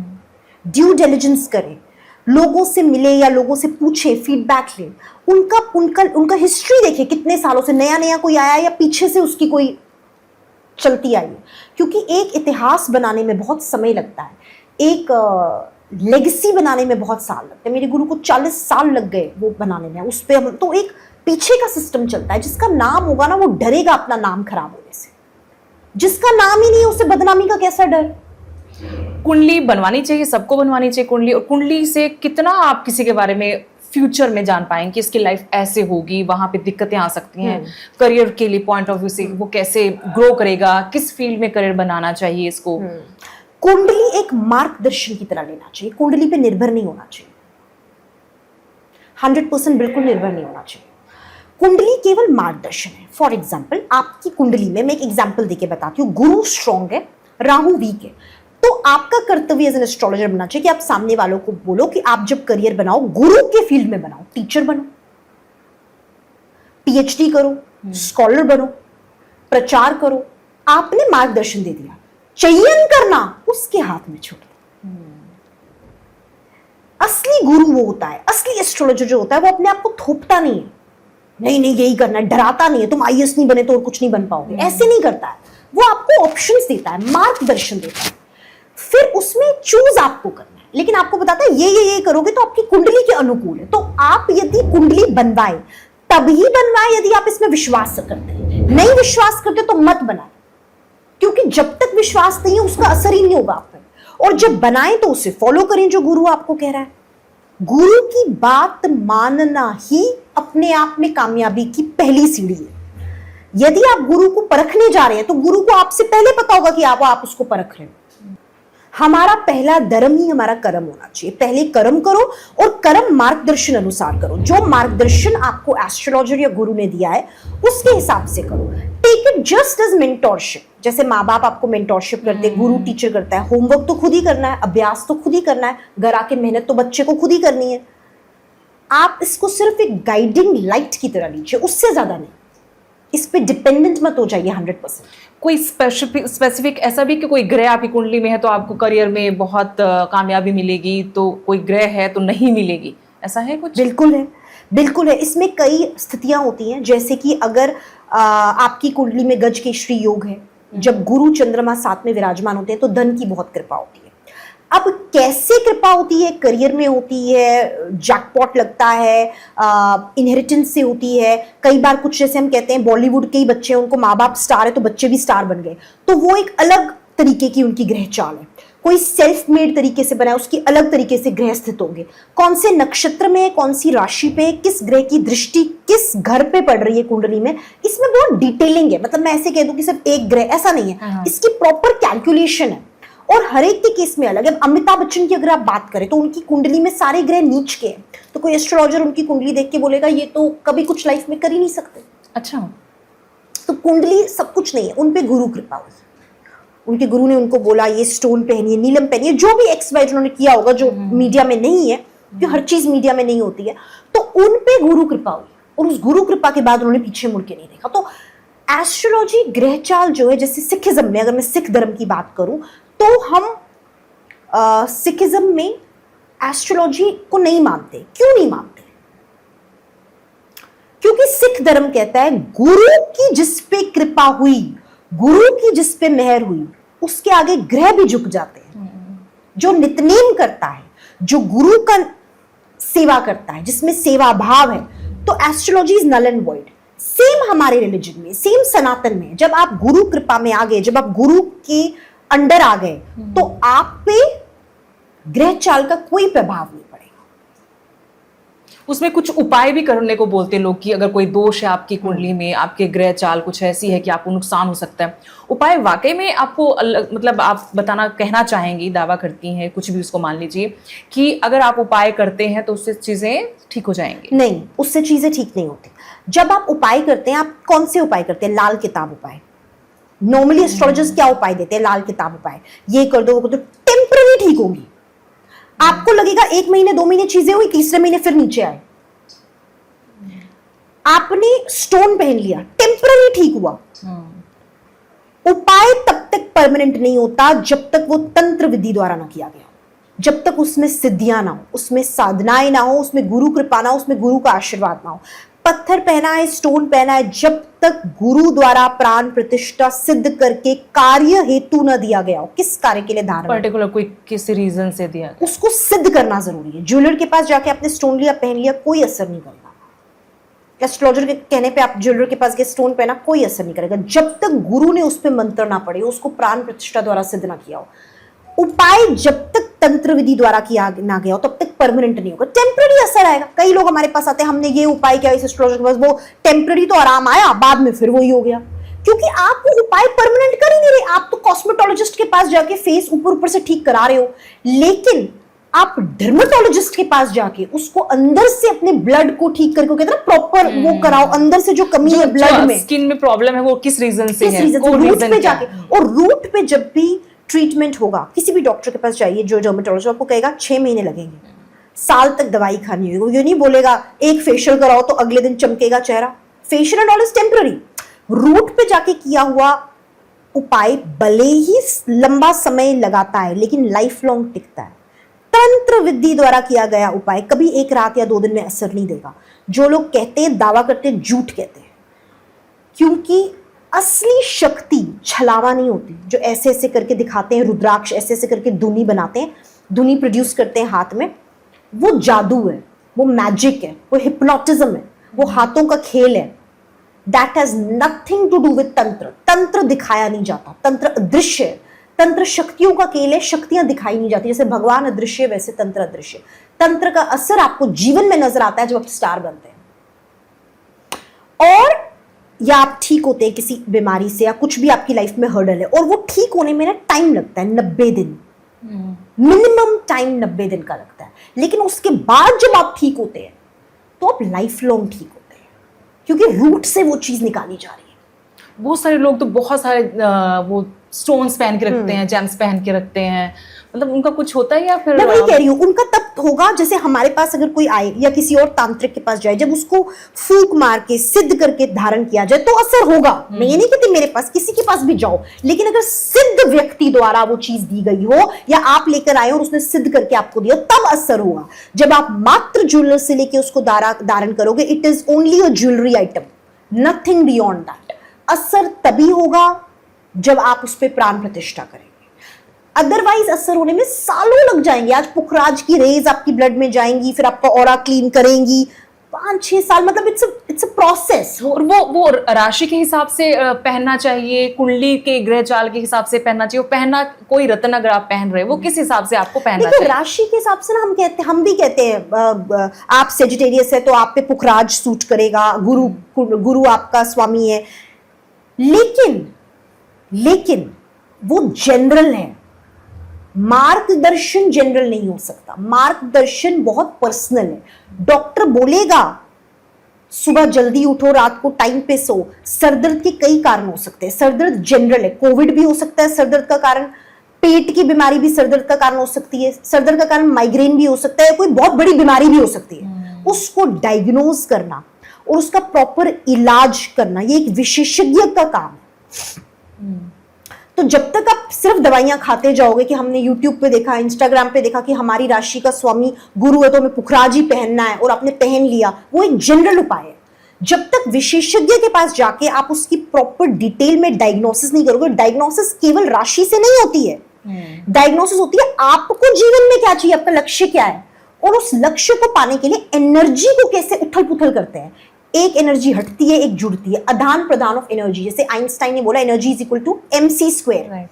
Speaker 2: ड्यू डिलिजेंस करें, लोगों से मिले या लोगों से पूछे, फीडबैक लें, उनका हिस्ट्री देखें, कितने सालों से नया नया कोई आया या पीछे से उसकी कोई चलती आई है। क्योंकि एक इतिहास बनाने में बहुत समय लगता है, एक लेगेसी बनाने में बहुत साल लगते हैं। मेरे गुरु को 40 साल लग गए वो बनाने में। उस पर हम तो एक पीछे का सिस्टम चलता है। जिसका नाम होगा ना वो डरेगा अपना नाम खराब होने से, जिसका नाम ही नहीं है उसे बदनामी का कैसा डर।
Speaker 1: कुंडली बनवानी चाहिए, सबको बनवानी चाहिए कुंडली। और कुंडली से कितना आप किसी के बारे में फ्यूचर में जान पाएंगे कि इसकी लाइफ ऐसे होगी, वहां पे दिक्कतें आ सकती हैं, करियर के लिए पॉइंट ऑफ व्यू से वो कैसे ग्रो करेगा, किस फील्ड में करियर बनाना चाहिए इसको।
Speaker 2: कुंडली एक मार्गदर्शन की तरह लेना चाहिए, कुंडली पे निर्भर नहीं होना चाहिए, 100% बिल्कुल निर्भर नहीं होना चाहिए। कुंडली केवल मार्गदर्शन है। फॉर एग्जाम्पल आपकी कुंडली में, मैं एक एग्जाम्पल देके बताती हूँ, गुरु स्ट्रॉन्ग है, राहु वीक है, तो आपका कर्तव्य एज एन एस्ट्रोलॉजर बनना चाहिए कि आप सामने वालों को बोलो कि आप जब करियर बनाओ गुरु के फील्ड में बनाओ, टीचर बनो, पीएचडी करो, स्कॉलर बनो, प्रचार करो। आपने मार्गदर्शन दे दिया, चयन करना उसके हाथ में छोड़ दो। असली गुरु वो होता है, असली एस्ट्रोलॉजर जो होता है वो अपने आप को थोपता नहीं है, नहीं नहीं यही करना है, डराता नहीं है, तुम आईएएस नहीं बने तो और कुछ नहीं बन पाओगे, ऐसे नहीं करता है। वो आपको ऑप्शंस देता है, मार्गदर्शन देता है, फिर उसमें चूज आपको करना है, लेकिन आपको बताता है ये करोगे तो आपकी कुंडली के अनुकूल है। तो आप यदि कुंडली बनवाए तभी बनवाए यदि आप इसमें विश्वास करते हैं, नहीं विश्वास करते तो मत बनाए, क्योंकि जब तक विश्वास नहीं है उसका असर ही नहीं होगा आप पर। और जब बनाए तो उसे फॉलो करें जो गुरु आपको कह रहा है। गुरु की बात मानना ही अपने आप में कामयाबी की पहली सीढ़ी है। यदि आप गुरु को परखने जा रहे हैं तो गुरु को आपसे पहले पता होगा कि आप उसको परख रहे हो। हमारा पहला धर्म ही हमारा कर्म होना चाहिए। पहले कर्म करो और कर्म मार्गदर्शन अनुसार करो। जो मार्गदर्शन आपको एस्ट्रोलॉजर या गुरु ने दिया है उसके हिसाब से करो। Take it just as mentorship. जैसे माँ बाप आपको मेंटोरशिप करते हैं, गुरु टीचर करता है, होमवर्क तो खुद ही करना है, अभ्यास तो खुद ही करना है, घर आके मेहनत तो बच्चे को खुद ही करनी है। आप इसको सिर्फ एक गाइडिंग लाइट की तरह लीजिए, उससे ज्यादा नहीं। इस पे डिपेंडेंट मत हो जाइए 100%।
Speaker 1: कोई स्पेसिफिक ऐसा भी कि कोई ग्रह आपकी कुंडली में है तो आपको करियर में बहुत कामयाबी मिलेगी, तो कोई ग्रह है तो नहीं मिलेगी, ऐसा है कुछ?
Speaker 2: बिल्कुल है, बिल्कुल है। इसमें कई स्थितियां होती हैं, जैसे कि अगर आपकी कुंडली में गज केशरी योग है, जब गुरु चंद्रमा साथ में विराजमान होते हैं तो धन की बहुत कृपा होती है। अब कैसे कृपा होती है? करियर में होती है, जैकपॉट लगता है, इनहेरिटेंस से होती है। कई बार कुछ जैसे हम कहते हैं बॉलीवुड के ही बच्चे, उनको माँ बाप स्टार है तो बच्चे भी स्टार बन गए, तो वो एक अलग तरीके की उनकी ग्रह चाल है। कोई सेल्फ मेड तरीके से बना है, उसकी अलग तरीके से ग्रह स्थित होंगे। कौन से नक्षत्र में, कौन सी राशि पे, किस ग्रह की दृष्टि किस घर पे पड़ रही है कुंडली में, इसमें बहुत डिटेलिंग है। मतलब मैं ऐसे कह दूं कि सिर्फ एक ग्रह, ऐसा नहीं है, इसकी प्रॉपर कैलकुलेशन है और हर एक के केस में अलग है। अमिताभ बच्चन की अगर आप बात करें तो उनकी कुंडली में सारे ग्रह नीच के हैं, तो कोई एस्ट्रोलॉजर उनकी कुंडली देख के बोलेगा ये तो कभी कुछ लाइफ में कर ही नहीं सकते।
Speaker 1: अच्छा,
Speaker 2: तो कुंडली सब कुछ नहीं है, उन पे गुरु कृपा हुई। उनके गुरु ने उनको बोला ये स्टोन पहनिए, नीलम पहनिए, जो भी एक्स वाई उन्होंने किया होगा जो मीडिया में नहीं है, क्योंकि हर चीज मीडिया में नहीं होती है, तो उन पे गुरु कृपा हुई और उस गुरु कृपा के बाद उन्होंने पीछे मुड़ के नहीं देखा। तो एस्ट्रोलॉजी ग्रह चाल जो है, जैसे सिखिज्म में, अगर मैं सिख धर्म की बात करूं तो हम सिखिज्म में एस्ट्रोलॉजी को नहीं मानते। क्यों नहीं मानते? क्योंकि सिख धर्म कहता है गुरु की जिस पे कृपा हुई, गुरु की जिस पे मेहर हुई, उसके आगे ग्रह भी झुक जाते हैं। जो नित्यनेम करता है, जो गुरु का सेवा करता है, जिसमें सेवा भाव है, तो astrology is null and void. Same हमारे रिलीजन में, सेम सनातन में, जब आप गुरु कृपा में आ गए, जब आप गुरु के अंडर आ गए, तो आप पे ग्रह चाल का कोई प्रभाव नहीं पड़ेगा।
Speaker 1: उसमें कुछ उपाय भी करने को बोलते लोग कि अगर कोई दोष है आपकी कुंडली में, आपके ग्रह चाल कुछ ऐसी है कि आपको नुकसान हो सकता है, उपाय वाकई में आपको मतलब आप बताना, कहना चाहेंगी, दावा करती हैं, कुछ भी उसको मान लीजिए कि अगर आप उपाय करते हैं तो उससे चीजें ठीक हो जाएंगी? नहीं,
Speaker 2: उससे चीजें ठीक नहीं होती। जब आप उपाय करते हैं, आप कौन से उपाय करते हैं? लाल किताब उपाय। नॉर्मली एस्ट्रोलॉजर्स क्या उपाय देते हैं? लाल किताब उपाय। ये कर दो, वो कर दो, टेम्पररी ठीक होगी। आपको लगेगा 1 महीने 2 महीने चीजें हुई, तीसरे महीने फिर नीचे आए। आपने स्टोन पहन लिया, टेम्पररी ठीक हुआ। उपाय तब तक परमानेंट नहीं होता जब तक वो तंत्र विधि द्वारा ना किया गया, जब तक उसमें सिद्धियां ना हो, उसमें साधनाएं ना हो, उसमें गुरु कृपा ना हो, उसमें गुरु का आशीर्वाद ना हो। पत्थर पहना है, स्टोन पहना है, जब तक गुरु द्वारा प्राण प्रतिष्ठा सिद्ध करके कार्य हेतु न दिया गया हो, किस कार्य के लिए धारण,
Speaker 1: पर्टिकुलर कोई किसी रीजन से दिया,
Speaker 2: उसको सिद्ध करना जरूरी है। ज्वेलर के पास जाके आपने स्टोन लिया, पहन लिया, कोई असर नहीं करना। एस्ट्रोलॉजर के कहने पे आप ज्वेलर के पास गए, स्टोन पहना, कोई असर नहीं करेगा जब तक गुरु ने उस पर मंत्र ना पड़े, उसको प्राण प्रतिष्ठा द्वारा सिद्ध ना किया हो। उपाय जब तक तंत्र विधि द्वारा किया ना गया हो तब तक परमानेंट नहीं होगा, टेम्पररी असर आएगा। कई लोग हमारे पास आते हैं, हमने ये उपाय किया इस एस्ट्रोलॉजर के पास, वो टेम्पररी तो आराम आया, बाद में फिर वही हो गया, क्योंकि आप वो उपाय परमानेंट कर ही नहीं रहे। आप तो कॉस्मेटोलॉजिस्ट के पास जाके फेस ऊपर ऊपर से ठीक करा रहे हो, लेकिन आप डर्मेटोलॉजिस्ट के पास जाके उसको अंदर से अपने ब्लड को ठीक करके, कहते हैं प्रॉपर वो कराओ, अंदर से जो कमी है ब्लड में,
Speaker 1: स्किन में प्रॉब्लम है वो किस रीजन से है,
Speaker 2: रूट पे जाके। और रूट पे जब भी ट्रीटमेंट होगा, किसी भी डॉक्टर के पास जाइए जो डर्मेटोलॉजिस्ट, आपको कहेगा 6 महीने लगेंगे, साल तक दवाई खानी होगी। वो ये नहीं बोलेगा एक फेशियल कराओ तो अगले दिन चमकेगा चेहरा। Facial and all is temporary. Root पे जाके किया हुआ उपाय भले ही लंबा समय लगाता है लेकिन लाइफ लॉन्ग टिकता है। तंत्र विधि द्वारा किया गया उपाय कभी एक रात या 2 दिन में असर नहीं देगा। जो लोग कहते हैं, दावा करते हैं, झूठ कहते हैं, क्योंकि असली शक्ति छलावा नहीं होती। जो ऐसे ऐसे करके दिखाते हैं, रुद्राक्ष ऐसे ऐसे करके धुनी बनाते हैं, धुनी प्रोड्यूस करते हैं हाथ में, वो जादू है, वो मैजिक है, वो हिप्नोटिज्म है, वो हाथों का खेल है। That has nothing to do with tantra. तंत्र दिखाया नहीं जाता, तंत्र अदृश्य है, तंत्र शक्तियों का खेल है, शक्तियां दिखाई नहीं जाती। जैसे भगवान अदृश्य है वैसे तंत्र अदृश्य। तंत्र का असर आपको जीवन में नजर आता है जब आप स्टार बनते हैं, और या आप ठीक होते हैं किसी बीमारी से, या कुछ भी आपकी लाइफ में हर्डल है, और वो ठीक होने में ना टाइम लगता है, 90 दिन मिनिमम टाइम 90 दिन का लगता है। लेकिन उसके बाद जब आप ठीक होते हैं तो आप लाइफ लॉन्ग ठीक होते हैं, क्योंकि रूट से वो चीज निकाली जा रही है।
Speaker 1: बहुत सारे लोग तो बहुत सारे वो स्टोन्स पहन के रखते हैं, जेम्स पहन के रखते हैं, मतलब उनका कुछ होता है या फिर?
Speaker 2: मैं वही कह रही हूँ, उनका तब होगा जैसे हमारे पास अगर कोई आए या किसी और तांत्रिक के पास जाए, जब उसको फूंक मार के सिद्ध करके धारण किया जाए तो असर होगा। मैं ये नहीं कहती मेरे पास, किसी के पास भी जाओ, लेकिन अगर सिद्ध व्यक्ति द्वारा वो चीज दी गई हो या आप लेकर आए और उसने सिद्ध करके आपको दिया, तब असर होगा। जब आप मात्र ज्वेलर से लेके उसको धारण करोगे, it is only a jewellery item, nothing beyond that. असर तभी होगा जब आप उस पर प्राण प्रतिष्ठा करेंगे, अदरवाइज असर होने में सालों लग जाएंगे। आज पुखराज की रेज आपकी ब्लड में जाएंगी, फिर आपका ऑरा क्लीन करेंगी, 5-6 साल, मतलब इट्स अ प्रोसेस।
Speaker 1: और वो राशि के हिसाब से पहनना चाहिए, कुंडली के ग्रह चाल के हिसाब से पहनना चाहिए, पहनना कोई रत्न अगर आप पहन रहे हो वो किस हिसाब से आपको पहनना चाहिए?
Speaker 2: राशि के हिसाब से ना हम भी कहते हैं, आप सेजिटेरियस है तो आप पे पुखराज सूट करेगा, गुरु आपका स्वामी है, लेकिन वो जनरल है। मार्गदर्शन जनरल नहीं हो सकता, मार्गदर्शन बहुत पर्सनल है। डॉक्टर बोलेगा सुबह जल्दी उठो, रात को टाइम पे सो। सरदर्द के कई कारण हो सकते हैं, सरदर्द जनरल है, कोविड भी हो सकता है सरदर्द का कारण, पेट की बीमारी भी सरदर्द का कारण हो सकती है, सरदर्द का कारण माइग्रेन भी हो सकता है, कोई बहुत बड़ी बीमारी भी हो सकती है। उसको डायग्नोज करना और उसका प्रॉपर इलाज करना, ये एक विशेषज्ञ का काम है। तो जब तक आप सिर्फ दवाइयां खाते जाओगे कि हमने YouTube पे देखा, Instagram पे देखा कि हमारी राशि का स्वामी गुरु है तो हमें पुखराज ही पहनना है, और आपने पहन लिया, वो एक जनरल उपाय है। जब तक विशेषज्ञ के पास जाके आप उसकी प्रॉपर डिटेल में डायग्नोसिस नहीं करोगे, डायग्नोसिस केवल राशि से नहीं होती है, डायग्नोसिस होती है आपको जीवन में क्या चाहिए, आपका लक्ष्य क्या है, और उस लक्ष्य को पाने के लिए एनर्जी को कैसे उथल पुथल करते हैं। एक एनर्जी हटती है, एक जुड़ती है, आदान प्रदान ऑफ एनर्जी। जैसे आइंस्टाइन ने बोला energy is equal to mc²।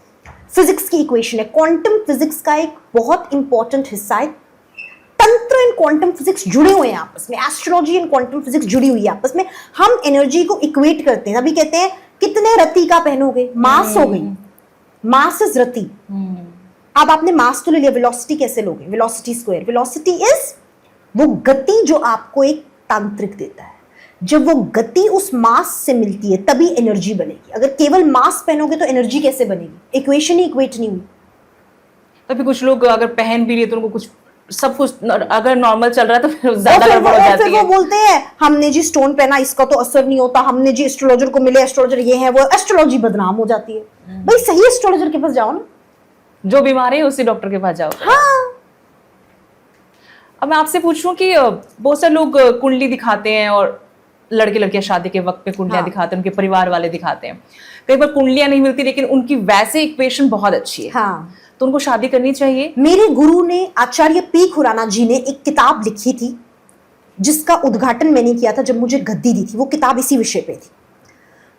Speaker 2: Physics की इक्वेशन है, क्वांटम फिजिक्स का एक बहुत इंपॉर्टेंट हिस्सा है। तंत्र एंड क्वांटम फिजिक्स जुड़े हुए हैं आपस में, एस्ट्रोलॉजी एंड क्वांटम फिजिक्स जुड़ी हुई है आपस में। हम एनर्जी को इक्वेट करते हैं, अभी कहते हैं कितने रति का पहनोगे, मास हो गई, मास इज रति। अब आपने मास तो ले लिया, वेलोसिटी कैसे लोगे, वेलोसिटी स्क्वायर। वेलोसिटी इज वो गति जो आपको एक तांत्रिक देता है। जब वो गति उस मास से मिलती है तभी एनर्जी बनेगी। अगर केवल मास पहनोगे तो एनर्जी कैसे बनेगी, इक्वेशन ही इक्वेट नहीं हुई।
Speaker 1: तभी कुछ लोग अगर पहन भी रहे तो उनको कुछ सब कुछ अगर नॉर्मल चल रहा है तो फिर ज्यादा गड़बड़ हो जाती है।
Speaker 2: फिर वो बोलते हैं हमने जी स्टोन पहना, इसका तो असर नहीं होता, हमने जी एस्ट्रोलॉजर को मिले, एस्ट्रोलॉजर ये है वो, एस्ट्रोलॉजी बदनाम हो जाती है। भाई सही एस्ट्रोलॉजर के पास जाओ ना,
Speaker 1: जो बीमारी है उसी डॉक्टर के पास जाओ।
Speaker 2: हाँ।
Speaker 1: अब मैं आपसे पूछ रहा हूँ कि बहुत सारे लोग कुंडली दिखाते हैं और लड़के लड़कियां शादी के वक्त पे कुंडलियां दिखाते हैं, उनके परिवार वाले दिखाते हैं। कई बार कुंडलियां नहीं मिलती लेकिन उनकी वैसे इक्वेशन बहुत अच्छी है,
Speaker 2: हाँ,
Speaker 1: तो उनको शादी करनी चाहिए।
Speaker 2: मेरे गुरु ने, आचार्य पी खुराना जी ने एक किताब लिखी थी, जिसका उद्घाटन मैंने किया था जब मुझे गद्दी दी थी। वो किताब इसी विषय पे थी।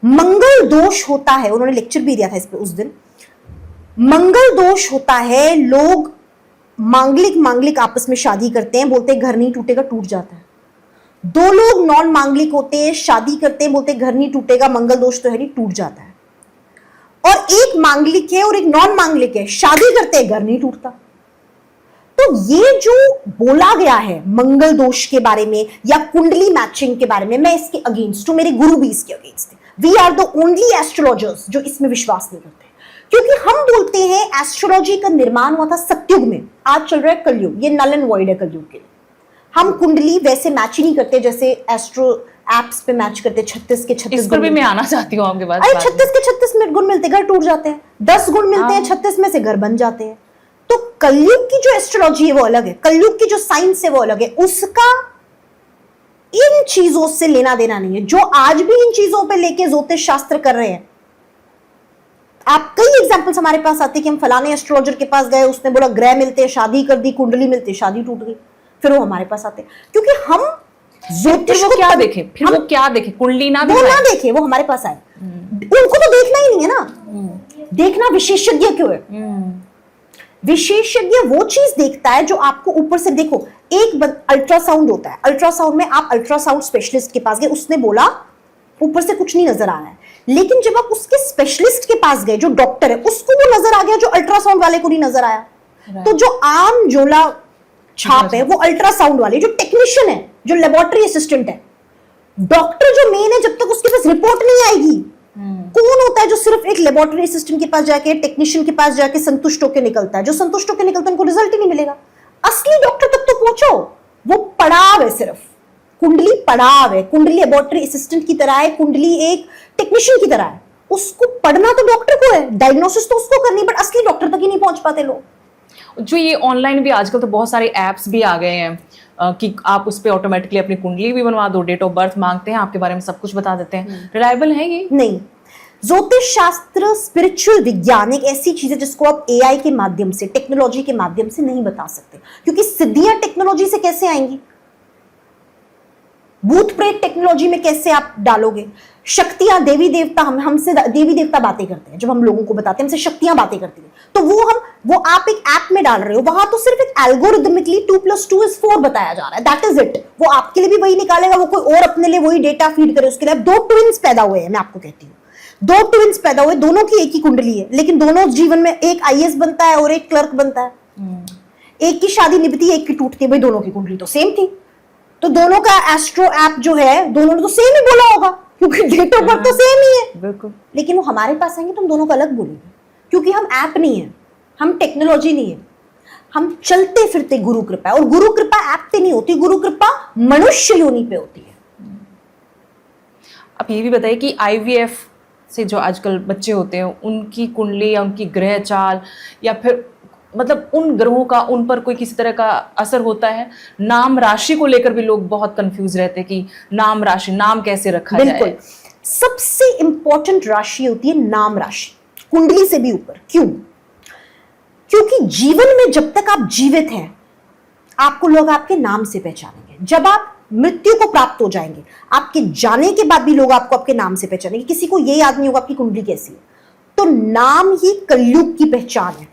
Speaker 2: मंगल दोष होता है, उन्होंने लेक्चर भी दिया था इस पे उस दिन। मंगल दोष होता है, लोग मांगलिक आपस में शादी करते हैं, बोलते हैं घर नहीं टूटेगा, टूट जाता है। दो लोग नॉन मांगलिक होते हैं, शादी करते हैं, बोलते हैं घर नहीं टूटेगा, मंगल दोष तो है नहीं, टूट जाता है। और एक मांगलिक है और एक नॉन मांगलिक है, शादी करते हैं, घर नहीं टूटता। तो ये जो बोला गया है मंगल दोष के बारे में या कुंडली मैचिंग के बारे में, मैं इसके अगेंस्ट हूं, मेरे गुरु भी इसके अगेंस्ट थे। We are the only astrologers जो इसमें विश्वास नहीं करते, क्योंकि हम बोलते हैं एस्ट्रोलॉजी का निर्माण हुआ था सत्युग में, आज चल रहा है कलयुग, ये नल एंड वॉइड है कलयुग के लिए। हम कुंडली वैसे मैच ही नहीं करते जैसे एस्ट्रो एप्स पे मैच करते, 36 के 36
Speaker 1: इस पर भी मैं आना चाहती हूँ आपके पास।
Speaker 2: अरे 36 के 36 में गुण मिलते, घर टूट जाते हैं। 10 गुण मिलते हैं 36 में से, घर बन जाते हैं। तो कलयुग की जो एस्ट्रोलॉजी है वो अलग है, कलयुग की जो साइंस है वो अलग है, उसका इन चीजों से लेना देना नहीं है। जो आज भी इन चीजों पे लेके ज्योतिष शास्त्र कर रहे हैं, आप कई एग्जांपल्स हमारे पास आते हैं कि हम फलाने एस्ट्रोलॉजर के पास गए, उसने बोला ग्रह मिलते हैं, शादी कर दी, कुंडली मिलती है, शादी टूट गई, फिर वो हमारे पास आते हैं। क्योंकि हम ज्योतिष को
Speaker 1: क्या देखे, फिर वो क्या देखे, कुंडली ना
Speaker 2: वो ना देखे, वो हमारे पास आए। उनको तो देखना ही नहीं है ना, देखना विशेषज्ञ क्यों है। विशेषज्ञ वो चीज देखता है जो आपको ऊपर से, देखो एक अल्ट्रासाउंड होता है, अल्ट्रासाउंड में आप अल्ट्रासाउंड स्पेशलिस्ट के पास गए, उसने बोला ऊपर से कुछ नहीं नजर आ रहा है, लेकिन जब आप उसके स्पेशलिस्ट के पास गए जो डॉक्टर है, उसको वो नजर आ गया जो अल्ट्रासाउंड वाले को नहीं नजर आया। तो जो आम झोला छाप है वो अल्ट्रासाउंड वाले, जो टेक्नीशियन है, जो लेबोरेटरी असिस्टेंट है, डॉक्टर जो मेन है, जब तक उसके पास रिपोर्ट नहीं आएगी, कौन होता है जो सिर्फ एक लेबोरेटरी असिस्टेंट के पास जाके, टेक्नीशियन के पास जाके संतुष्ट होकर निकलता है। जो संतुष्ट होकर निकलता है उनको रिजल्ट ही नहीं मिलेगा। असली डॉक्टर तक तो पहुंचो, वो पड़ाव है, सिर्फ कुंडली पड़ाव है, कुंडली लेबोरेटरी असिस्टेंट की तरह है, कुंडली एक टेक्नीशियन की तरह है, उसको पढ़ना तो डॉक्टर को है, डायग्नोसिस तो उसको करनी, बट असली डॉक्टर तक ही नहीं पहुंच पाते लोग।
Speaker 1: जो ये ऑनलाइन भी आजकल तो बहुत सारे ऐप्स भी आ गए हैं कि आप उस पर ऑटोमेटिकली अपनी कुंडली भी बनवा दो, डेट ऑफ बर्थ मांगते हैं, आपके बारे में सब कुछ बता देते हैं। रिलायबल है ये?
Speaker 2: नहीं, ज्योतिष शास्त्र, स्पिरिचुअल विज्ञान एक ऐसी चीज है जिसको आप एआई के माध्यम से, टेक्नोलॉजी के माध्यम से नहीं बता सकते, क्योंकि सिद्धियां टेक्नोलॉजी से कैसे आएंगी, भूत प्रेत टेक्नोलॉजी में कैसे आप डालोगे, शक्तियां, देवी देवता, हमसे देवी देवता बातें करते हैं, जब हम लोगों को बताते हैं हमसे शक्तियां बातें करती हैं, तो वो आप एक ऐप में डाल रहे हो, वहां तो सिर्फ एक एल्गोरिथमिकली 2+2=4 बताया जा रहा है, दैट इज इट। वो आपके लिए भी वही निकालेगा, वो कोई और अपने लिए वही डेटा फीड करे उसके लिए। दो ट्विंस पैदा हुए हैं, मैं आपको कहती हूँ, दो ट्विंस पैदा हुए, दोनों की एक ही कुंडली है, लेकिन दोनों जीवन में एक आईएएस बनता है और एक क्लर्क बनता है। एक की शादी निभती है, एक की टूटती है, भाई दोनों की कुंडली तो सेम थी, तो दोनों का एस्ट्रो ऐप जो है, दोनों ने तो सेम ही बोला होगा, क्योंकि डेट ऑफ बर्थ तो सेम ही है।
Speaker 1: बिल्कुल।
Speaker 2: लेकिन वो हमारे पास आएंगे तो हम दोनों का अलग बोलेंगे, क्योंकि हम ऐप नहीं है, हम टेक्नोलॉजी नहीं है, हम चलते फिरते गुरु कृपा है। और गुरु कृपा ऐप पे नहीं होती, गुरु कृपा मनुष्य योनि पे होती है।
Speaker 1: आप ये भी बताइए कि आईवीएफ से जो आजकल बच्चे होते हैं, उनकी कुंडली या उनकी ग्रह चाल या फिर मतलब उन ग्रहों का उन पर कोई किसी तरह का असर होता है? नाम राशि को लेकर भी लोग बहुत कंफ्यूज रहते हैं कि नाम राशि, नाम कैसे रखा जाए।
Speaker 2: बिल्कुल, सबसे इंपॉर्टेंट राशि होती है नाम राशि, कुंडली से भी ऊपर। क्यों? क्योंकि जीवन में जब तक आप जीवित हैं, आपको लोग आपके नाम से पहचानेंगे। जब आप मृत्यु को प्राप्त हो जाएंगे, आपके जाने के बाद भी लोग आपको आपके नाम से पहचानेंगे। किसी को ये याद नहीं होगा आपकी कुंडली कैसी है। तो नाम ही कलयुग की पहचान है,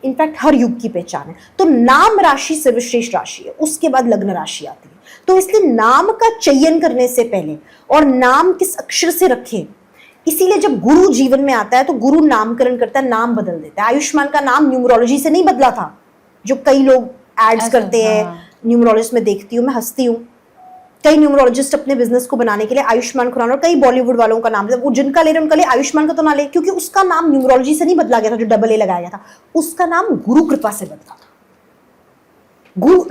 Speaker 2: इनफैक्ट हर युग की पहचान है। तो नाम राशि सर्वश्रेष्ठ राशि है, उसके बाद लग्न राशि आती है। तो इसलिए नाम का चयन करने से पहले, और नाम किस अक्षर से रखें, इसीलिए जब गुरु जीवन में आता है तो गुरु नामकरण करता है, नाम बदल देता है। आयुष्मान का नाम न्यूमरोलॉजी से नहीं बदला था, जो कई लोग एड्स करते हैं। न्यूमरोलॉजिस्ट में देखती हूँ, मैं हंसती हूँ, कई न्यूमरोलॉजिस्ट अपने बिजनेस को बनाने के लिए आयुष्मान खुराना, और कई बॉलीवुड वालों का नाम, वो जिनका ले रहे हैं उनका ले, आयुष्मान का तो ना ले, क्योंकि उसका नाम न्यूमरोलॉजी से नहीं बदला गया था, जो डबल ए लगाया गया था, उसका नाम गुरु कृपा से बदला था। गुरु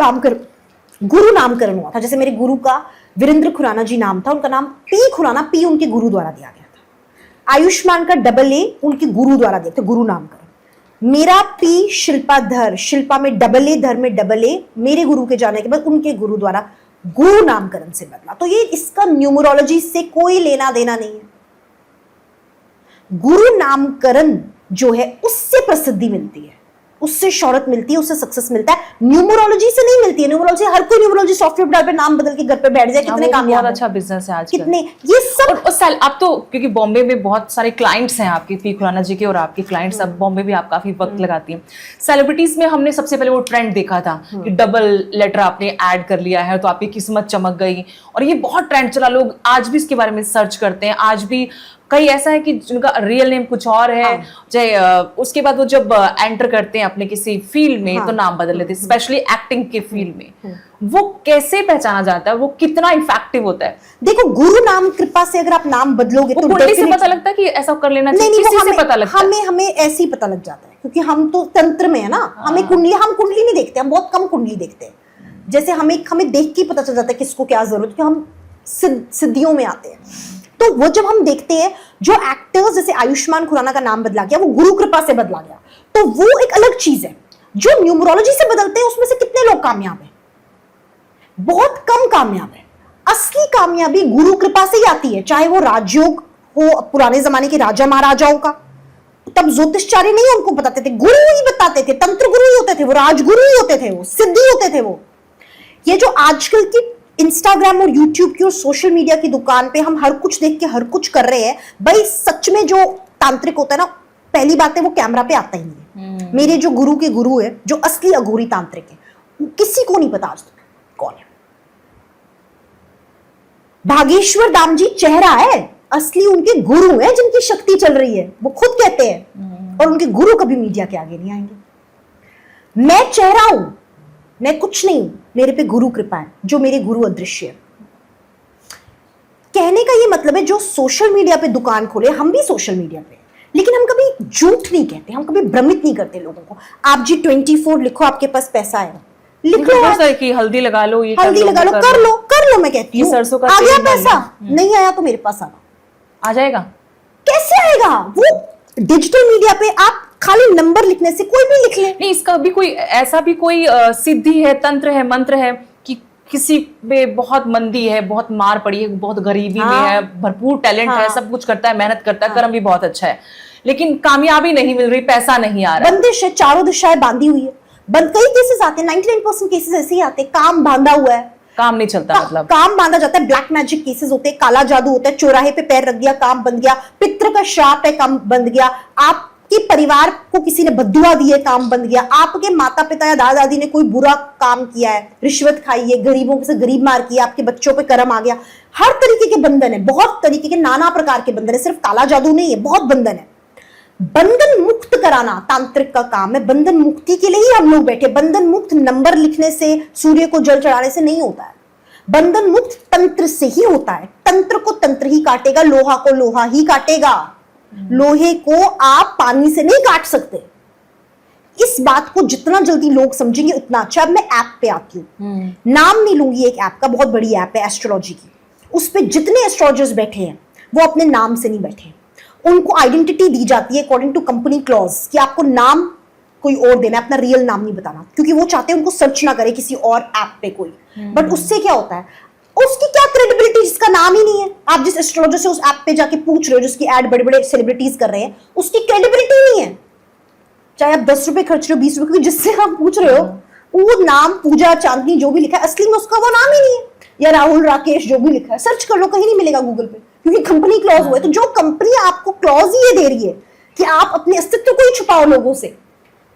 Speaker 2: नामकरण हुआ था। जैसे मेरे गुरु का वीरेंद्र खुराना जी नाम था, उनका नाम पी खुराना, पी उनके गुरु द्वारा दिया गया था। आयुष्मान का डबल ए उनके गुरु द्वारा दिया था, गुरु नामकरण। मेरा पी शिल्पा धर, शिल्पा में डबल ए, धर में डबल ए, मेरे गुरु के जाने के बाद उनके गुरु द्वारा गुरु नामकरण से बदला। तो ये इसका न्यूमरोलॉजी से कोई लेना देना नहीं है। गुरु नामकरण जो है उससे प्रसिद्धि मिलती है। उससे शोहरत मिलती है, उससे सक्सेस मिलता है, न्यूमरोलॉजी से नहीं मिलती है। न्यूमरोलॉजी, हर कोई न्यूमरोलॉजी सॉफ्टवेयर डाल पे नाम बदल के घर पे बैठ जाए, कितने कामयाब
Speaker 1: बहुत अच्छा बिजनेस है आजकल।
Speaker 2: कितने ये सब।
Speaker 1: और आप तो, क्योंकि बॉम्बे में बहुत सारे क्लाइंट्स हैं आपके, पी खुराना जी के और आपके क्लाइंट्स, अब बॉम्बे भी आप काफी वक्त लगाती हैं। सेलिब्रिटीज में हमने सबसे पहले वो ट्रेंड देखा था कि डबल लेटर आपने ऐड कर लिया है तो आपकी किस्मत चमक गई, और ये बहुत ट्रेंड चला, लोग आज भी इसके बारे में सर्च करते हैं। आज भी कई ऐसा है कि जिनका रियल नेम कुछ और है, चाहे उसके बाद वो जब एंटर करते हैं अपने किसी फील्ड में तो नाम बदल लेते हैं, स्पेशली एक्टिंग के फील्ड में। वो कैसे पहचाना जाता है, वो कितना इफेक्टिव होता है?
Speaker 2: देखो, गुरु नाम कृपा से अगर आप नाम बदलोगे तो
Speaker 1: कुंडली से पता लगता है कि ऐसा कर लेना चाहिए?
Speaker 2: नहीं,
Speaker 1: किसी से पता लगता है?
Speaker 2: हमें ऐसे ही पता लग जाता है, क्योंकि हम तो तंत्र में है ना। हम कुंडली नहीं देखते, हम बहुत कम कुंडली देखते हैं। जैसे हमें देख के पता चल जाता है किसको क्या जरूरत है, हम सिद्धियों में आते हैं। तो वो जब हम देखते हैं, जो एक्टर्स, जैसे आयुष्मान खुराना का नाम बदला गया, वो गुरु कृपा से बदला गया, तो वो एक अलग चीज है। जो न्यूमरोलॉजी से बदलते हैं उसमें से कितने लोग कामयाब हैं? बहुत कम कामयाब है। असली कामयाबी गुरु कृपा से ही आती है, चाहे वो राजयोग हो, पुराने जमाने के राजा महाराजाओं का, तब ज्योतिषचार्य नहीं उनको बताते थे, गुरु ही बताते थे, तंत्र गुरु ही होते थे, वो राजगुरु ही होते थे, वो सिद्धि होते थे। वो ये जो आजकल की इंस्टाग्राम और यूट्यूब की और सोशल मीडिया की दुकान पे हम हर कुछ देख के हर कुछ कर रहे हैं, भाई सच में जो तांत्रिक होता है ना, पहली बात है वो कैमरा पे आता ही नहीं है। मेरे जो गुरु के गुरु है, जो असली अघोरी तांत्रिक है, किसी को नहीं पता आज तक कौन है। भागेश्वर दाम जी चेहरा है, असली उनके गुरु है जिनकी शक्ति चल रही है, वो खुद कहते हैं, और उनके गुरु कभी मीडिया के आगे नहीं आएंगे। मैं चेहरा हूं, मैं कुछ नहीं हूं, मेरे पे गुरु कृपा है, जो मेरे गुरु अदृश्य है। कहने का ये मतलब है, जो सोशल मीडिया पे दुकान खोले, हम भी सोशल मीडिया पे, लेकिन हम कभी झूठ नहीं कहते, हम कभी भ्रमित नहीं करते लोगों को। आप जी 24 लिखो, आपके पास पैसा है, लिख लो
Speaker 1: कि हल्दी लगा लो, ये
Speaker 2: हल्दी लगा लो, कर लो, मैं कहती हूँ
Speaker 1: सरसों का
Speaker 2: आ गया पैसा, नहीं आया तो मेरे पास
Speaker 1: आ जाएगा।
Speaker 2: कैसे आएगा? वो डिजिटल मीडिया पे आप खाली नंबर लिखने से, कोई भी लिख ले।
Speaker 1: नहीं, इसका भी कोई ऐसा भी कोई सिद्धि है, तंत्र है, मंत्र है कि किसी पे बहुत मंदी है, बहुत मार पड़ी है, बहुत गरीबी में है, भरपूर टैलेंट है, सब कुछ करता है, मेहनत करता है, कर्म भी बहुत अच्छा है, लेकिन कामयाबी नहीं मिल रही, पैसा नहीं आ रहा,
Speaker 2: बंदिश है, चारों दिशाएं बांधी हुई है। कई केसेस आते हैं, 99% केसेस ऐसे ही आते हैं, काम बांधा हुआ है,
Speaker 1: काम नहीं चलता, मतलब
Speaker 2: काम बांधा जाता है। ब्लैक मैजिक केसेस होते हैं, काला जादू होता है, चौराहे पे पैर रख दिया, काम बंद गया, पितृ का श्राप है, काम बंद गया, आपके परिवार को किसी ने बद्दुआ दी है, काम बंद गया, आपके माता पिता या दादा दादी ने कोई बुरा काम किया है, रिश्वत खाई है, गरीबों से गरीब मार किया, आपके बच्चों पे कर्म आ गया। हर तरीके के बंधन है, बहुत तरीके के, नाना प्रकार के बंधन है, सिर्फ काला जादू नहीं है, बहुत बंधन है। बंधन मुक्त कराना तांत्रिक का काम है। बंधन मुक्ति के लिए ही हम लोग बैठे। बंधन मुक्त नंबर लिखने से, सूर्य को जल चढ़ाने से नहीं होता है। बंधन मुक्त तंत्र से ही होता है। तंत्र को तंत्र ही काटेगा, लोहा को लोहा ही काटेगा। लोहे को आप पानी से नहीं काट सकते। इस बात को जितना जल्दी लोग समझेंगे उतना अच्छा। अब मैं ऐप पे आती हूँ, नाम नहीं लूंगी, एक ऐप का, बहुत बड़ी ऐप है एस्ट्रोलॉजी की। उस पे जितने एस्ट्रोलॉजर्स बैठे हैं वो अपने नाम से नहीं बैठे, उनको आइडेंटिटी दी जाती है अकॉर्डिंग टू कंपनी क्लॉज कि आपको नाम कोई और देना है, अपना रियल नाम नहीं बताना, क्योंकि वो चाहते हैं उनको सर्च ना करे किसी और ऐप पे कोई। बट उससे क्या होता है, उसकी क्या क्रेडिबिलिटी, जिसका नाम ही नहीं है। आप जिस एस्ट्रोलॉजर से उस ऐप पे जाके पूछ रहे हो, जिसकी ऐड बड़े बड़े सेलिब्रिटीज कर रहे हैं, उसकी क्रेडिबिलिटी नहीं है। चाहे आप 10 रुपए खर्च रहे हो, 20 रुपए, क्योंकि जिससे आप पूछ रहे हो वो नाम, पूजा, चांदनी जो भी लिखा है, असली में उसका वो नाम ही नहीं है। या राहुल, राकेश जो भी लिखा है, सर्च कर लो, कहीं नहीं मिलेगा गूगल पे, क्योंकि कंपनी क्लॉज हुआ है। तो जो कंपनी आपको क्लॉज ही ये दे रही है कि आप अपने अस्तित्व को ही छुपाओ लोगों से,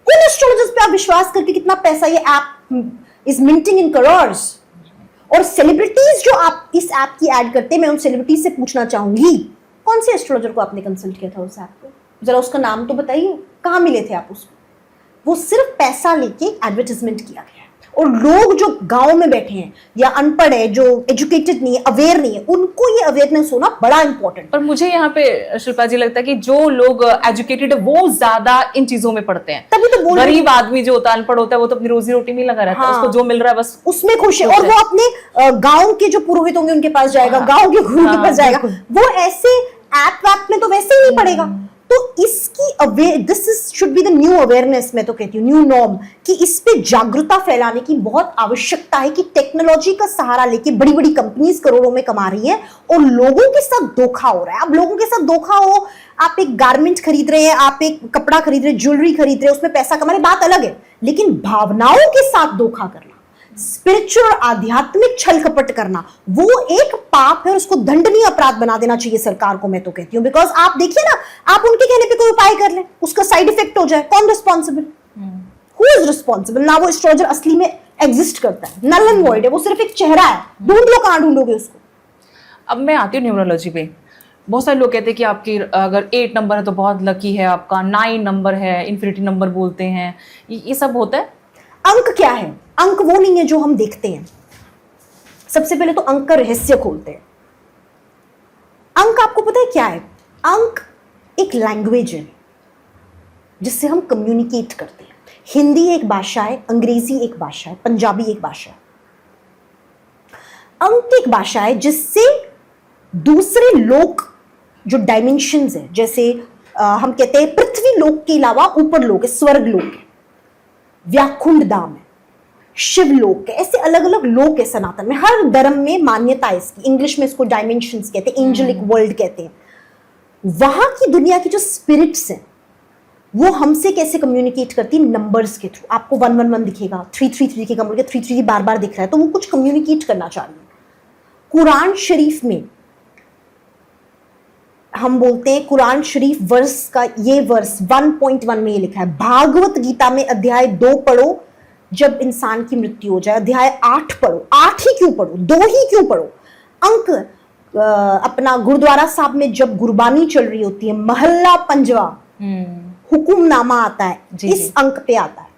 Speaker 2: उन एस्ट्रोलॉजर्स पे आप विश्वास करके कितना पैसा ये ऐप इज मिंटिंग इन करोड़्स। और सेलिब्रिटीज जो आप इस ऐप की ऐड करते हैं, मैं उन सेलिब्रिटीज से पूछना चाहूंगी, कौन से एस्ट्रोलॉजर को आपने कंसल्ट किया था उस ऐप पे? जरा उसका नाम तो बताइए, कहाँ मिले थे आप उसको? वो सिर्फ पैसा लेके एडवर्टाइजमेंट किया गया है। और लोग जो गांव में बैठे हैं या अनपढ़ है, जो एजुकेटेड नहीं है, अवेयर नहीं है, उनको ये अवेयरनेस होना बड़ा इंपॉर्टेंट।
Speaker 1: पर मुझे यहाँ पे शिल्पा जी लगता है कि जो लोग एजुकेटेड है वो ज्यादा इन चीजों में पढ़ते हैं।
Speaker 2: तभी तो बोल,
Speaker 1: गरीब आदमी जो होता है, अनपढ़ होता है, वो तो अपनी रोजी रोटी में लगा रहता है, उसको जो मिल रहा है बस
Speaker 2: उसमें खुश है। और वो अपने गांव के जो पुरोहित होंगे उनके पास जाएगा, गांव के गुरु के पास जाएगा। वो ऐसे ऐप में तो वैसे ही नहीं पड़ेगा। तो इसकी this is should be the new awareness, मैं तो कहती हूँ न्यू नॉर्म, कि इस पे जागरूकता फैलाने की बहुत आवश्यकता है कि टेक्नोलॉजी का सहारा लेके बड़ी बड़ी कंपनीज करोड़ों में कमा रही हैं और लोगों के साथ धोखा हो रहा है। अब लोगों के साथ धोखा हो, आप एक गारमेंट खरीद रहे हैं, आप एक कपड़ा खरीद रहे हैं, ज्वेलरी खरीद रहे हैं, उसमें पैसा कमा रहे, बात अलग है, लेकिन भावनाओं के साथ धोखा करना, स्पिरिचुअल आध्यात्मिक छल कपट करना, वो एक पाप है और उसको दंडनीय अपराध बना देना चाहिए सरकार को, मैं तो कहती हूँ। बिकॉज आप देखिए ना, आप उनके कहने पे कोई उपाय कर लें, उसका साइड इफेक्ट हो जाए, कौन रिस्पॉन्सिबल? Who is responsible? ना वो एस्ट्रोलॉजर असली में एग्जिस्ट करता है, नल एंड वॉइड है, वो सिर्फ एक चेहरा है, ढूंढ लो, कहां ढूंढोगे उसको? अब
Speaker 1: मैं आती हूँ न्यूमरोलॉजी पे। बहुत सारे लोग कहते हैं कि आपकी अगर 8 नंबर है तो बहुत लकी है, आपका 9 नंबर है, इन्फिनिटी नंबर बोलते हैं, ये सब होता है।
Speaker 2: अंक क्या है? अंक वो नहीं है जो हम देखते हैं। सबसे पहले तो अंक का रहस्य खोलते हैं। अंक आपको पता है क्या है? अंक एक लैंग्वेज है जिससे हम कम्युनिकेट करते हैं। हिंदी एक भाषा है, अंग्रेजी एक भाषा है, पंजाबी एक भाषा है। अंक एक भाषा है जिससे दूसरे लोक जो डायमेंशंस है, जैसे हम कहते हैं पृथ्वी लोक के अलावा ऊपर लोक है, स्वर्ग लोक है, व्याकुंठ धाम है, शिवलोक है, ऐसे अलग अलग लोक है सनातन में। हर धर्म में मान्यता है इसकी। इंग्लिश में इसको डायमेंशंस कहते हैं, एंजेलिक वर्ल्ड कहते हैं। वहां की दुनिया की जो स्पिरिट्स हैं वो हमसे कैसे कम्युनिकेट करती है? नंबर्स के थ्रू। आपको 111 दिखेगा, 333 दिखेगा, मुझे 333 बार बार दिख रहा है, तो वो कुछ कम्युनिकेट करना चाह रही है। कुरान शरीफ में हम बोलते हैं, कुरान शरीफ वर्स का ये वर्स 1.1 में ये लिखा है, भागवत गीता में अध्याय 2 पढ़ो जब इंसान की मृत्यु हो जाए, अध्याय 8 पढ़ो। 8 ही क्यों पढ़ो, 2 ही क्यों पढ़ो? अंक अपना गुरुद्वारा साहब में जब गुरबानी चल रही होती है, महल्ला पंजवा हुकुमनामा आता है, इस अंक पे आता है।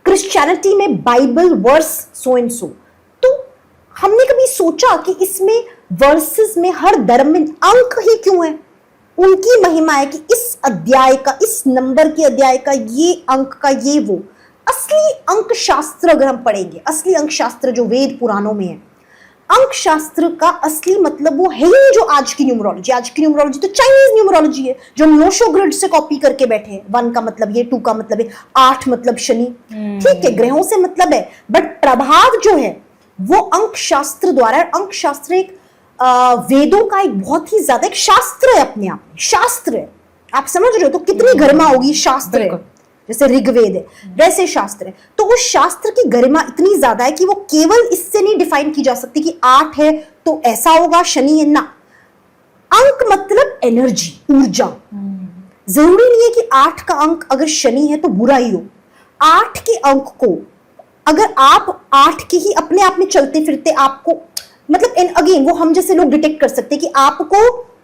Speaker 2: क्रिश्चियनिटी में Bible verse so and so. तो हमने कभी सोचा कि इसमें वर्सेस में हर धर्म में अंक ही क्यों है? उनकी महिमा है कि इस अध्याय का, इस नंबर के अध्याय का ये अंक का ये वो। असली अंक शास्त्र अगर हम पढ़ेंगे, असली अंक शास्त्र जो वेद पुराणों में है, अंक शास्त्र का असली मतलब वो है ही जो आज की न्यूमरोलॉजी। आज की न्यूमरोलॉजी तो चाइनीज न्यूमरोलॉजी है जो हम नोशो ग्रिड से कॉपी करके बैठे हैं। 1 का मतलब ये, 2 का मतलब है, 8 मतलब शनि, ठीक है, ग्रहों से मतलब है, बट प्रभाव जो है वो अंक शास्त्र द्वारा। अंक शास्त्र एक वेदों का एक बहुत ही ज्यादा एक शास्त्र है, अपने आप में शास्त्र है। आप समझ रहे हो? तो कितनी गरिमा होगी, शास्त्र है, जैसे ऋग्वेद है वैसे शास्त्र है। तो उस शास्त्र की गरिमा इतनी ज्यादा है कि वो केवल इससे नहीं डिफाइन की जा सकती कि 8 है तो ऐसा होगा, शनि है ना। अंक मतलब एनर्जी, ऊर्जा। जरूरी नहीं है कि 8 का अंक अगर शनि है तो बुरा ही हो। 8 के अंक को अगर आप 8 के ही अपने आप में चलते फिरते आपको मतलब अगेन वो हम जैसे लोग डिटेक्ट कर सकते हैं कि आपको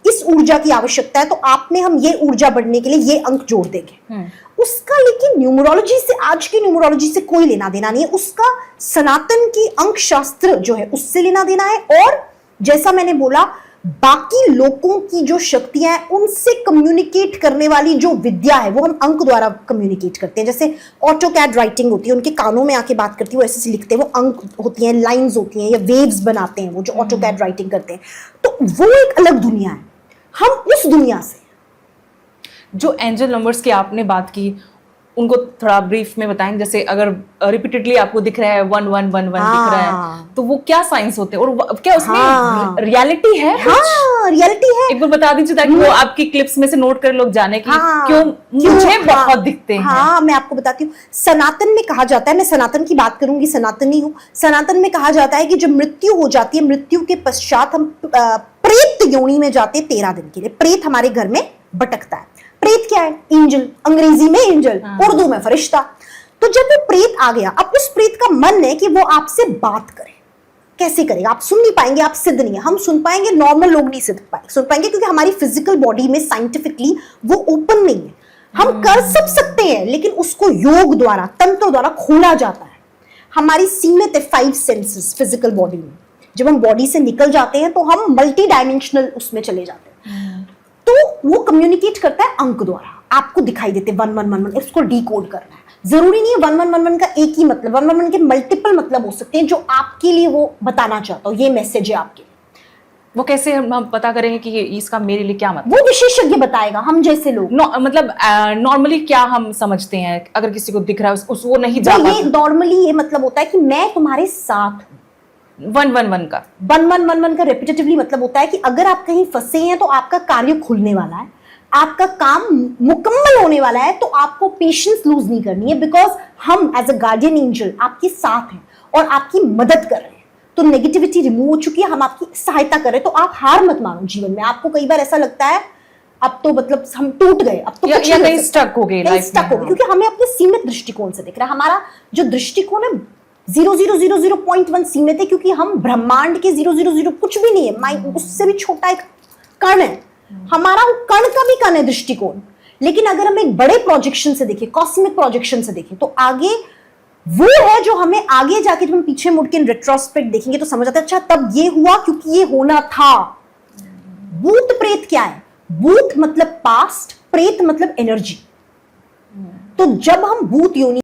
Speaker 2: इस ऊर्जा की आवश्यकता है, तो आप में हम ये ऊर्जा बढ़ने के लिए ये अंक जोड़ देंगे। उसका लेकिन न्यूमरोलॉजी से, आज की न्यूमरोलॉजी से कोई लेना देना नहीं है। उसका सनातन की अंक शास्त्र जो है उससे लेना देना है। और जैसा मैंने बोला, बाकी लोगों की जो शक्तियां हैं उनसे कम्युनिकेट करने वाली जो विद्या है वो हम अंक द्वारा कम्युनिकेट करते हैं। जैसे ऑटोकैड राइटिंग होती है, उनके कानों में आके बात करती है, वो ऐसे लिखते हैं, वो अंक होती हैं, लाइंस होती हैं, या वेव्स बनाते हैं वो जो ऑटोकैड राइटिंग करते हैं। तो वो एक अलग दुनिया है, हम उस दुनिया से।
Speaker 1: जो एंजल नंबर्स की आपने बात की, उनको थोड़ा ब्रीफ में बताएंगे। जैसे अगर रिपीटेडली आपको दिख रहा है 1111 दिख रहा है, तो वो क्या साइंस होते हैं और क्या उसमें रियलिटी है?
Speaker 2: रियलिटी है,
Speaker 1: एक बार बता दीजिए ताकि वो आपकी क्लिप्स में से नोट कर लोग जाने की क्यों मुझे बहुत दिखते हैं।
Speaker 2: हाँ, मैं आपको बताती हूँ। सनातन में कहा जाता है, मैं सनातन की बात करूंगी, सनातनी हूँ। सनातन में कहा जाता है कि जब मृत्यु हो जाती है, मृत्यु के पश्चात हम प्रेत योनि में जाते हैं 13 दिन के लिए। प्रेत हमारे घर में भटकता है। प्रेत क्या है? एंजल, अंग्रेजी में एंजल, उर्दू में फरिश्ता। तो जब वो प्रेत आ गया, अब उस प्रेत का मन है कि वो आपसे बात करे। कैसे करेगा? आप सुन नहीं पाएंगे, आप सिद्ध नहीं है। हम सुन पाएंगे, नॉर्मल लोग नहीं सुन पाएंगे क्योंकि हमारी फिजिकल बॉडी में साइंटिफिकली वो ओपन नहीं है। हम कर सब सकते हैं लेकिन उसको योग द्वारा, तंत्र द्वारा खोला जाता है। हमारी सीमित है 5 सेंसेस फिजिकल बॉडी में। जब हम बॉडी से निकल जाते हैं तो हम मल्टी डायमेंशनल उसमें चले जाते हैं। तो वो कम्युनिकेट करता है अंक द्वारा। आपको दिखाई देते 1111, इसको डीकोड करना है। जरूरी नहीं है 1111 का एक ही मतलब, 1111 के मल्टीपल मतलब हो सकते हैं जो आपके लिए वो बताना चाहता हो, ये मैसेज है आपके लिए।
Speaker 1: वो कैसे हम पता करेंगे कि इसका मेरे लिए क्या मतलब?
Speaker 2: वो विशेषज्ञ बताएगा, हम जैसे लोग।
Speaker 1: मतलब नॉर्मली क्या हम समझते हैं अगर किसी को दिख रहा है वो नहीं जा
Speaker 2: ये
Speaker 1: पाता?
Speaker 2: नॉर्मली ये मतलब होता है कि मैं तुम्हारे साथ हूं।
Speaker 1: 111 का
Speaker 2: 111 का रेपिटेटिवली मतलब होता है कि अगर आप कहीं फंसे हैं तो आपका कार्य खुलने वाला है, आपका काम मुकम्मल होने वाला है, तो आपको पेशेंस लूज नहीं करनी है, बिकॉज हम एज अ गार्डियन एंजल आपके साथ हैं और आपकी मदद कर रहे हैं। तो नेगेटिविटी रिमूव हो चुकी है, हम आपकी सहायता कर रहे हैं। तो आप हार मत मानो जीवन में। आपको कई बार ऐसा लगता है अब तो मतलब हम टूट गए, अब तो
Speaker 1: या
Speaker 2: कुछ नहीं
Speaker 1: कहीं
Speaker 2: हो सकता।
Speaker 1: stuck हो गए
Speaker 2: कहीं
Speaker 1: life में,
Speaker 2: stuck हो गए,
Speaker 1: हाँ।
Speaker 2: क्योंकि हमें अपने सीमित दृष्टिकोण से दिख रहा है। हमारा जो दृष्टिकोण है 0.000.1 सीमित है, क्योंकि हम ब्रह्मांड के 0.000 कुछ भी नहीं है, उससे भी छोटा एक कण है। हमारा वो कण का भी कण है दृष्टिकोण। लेकिन अगर हम एक बड़े प्रोजेक्शन से देखें, कॉस्मिक प्रोजेक्शन से देखें, तो आगे वो है जो हमें आगे जाके जब हम पीछे मुड़ के रेट्रोस्पेक्ट देखेंगे तो समझ आता है, अच्छा तब ये हुआ क्योंकि ये होना था। भूत प्रेत क्या है? भूत मतलब पास्ट, प्रेत मतलब एनर्जी। तो जब हम भूत योनि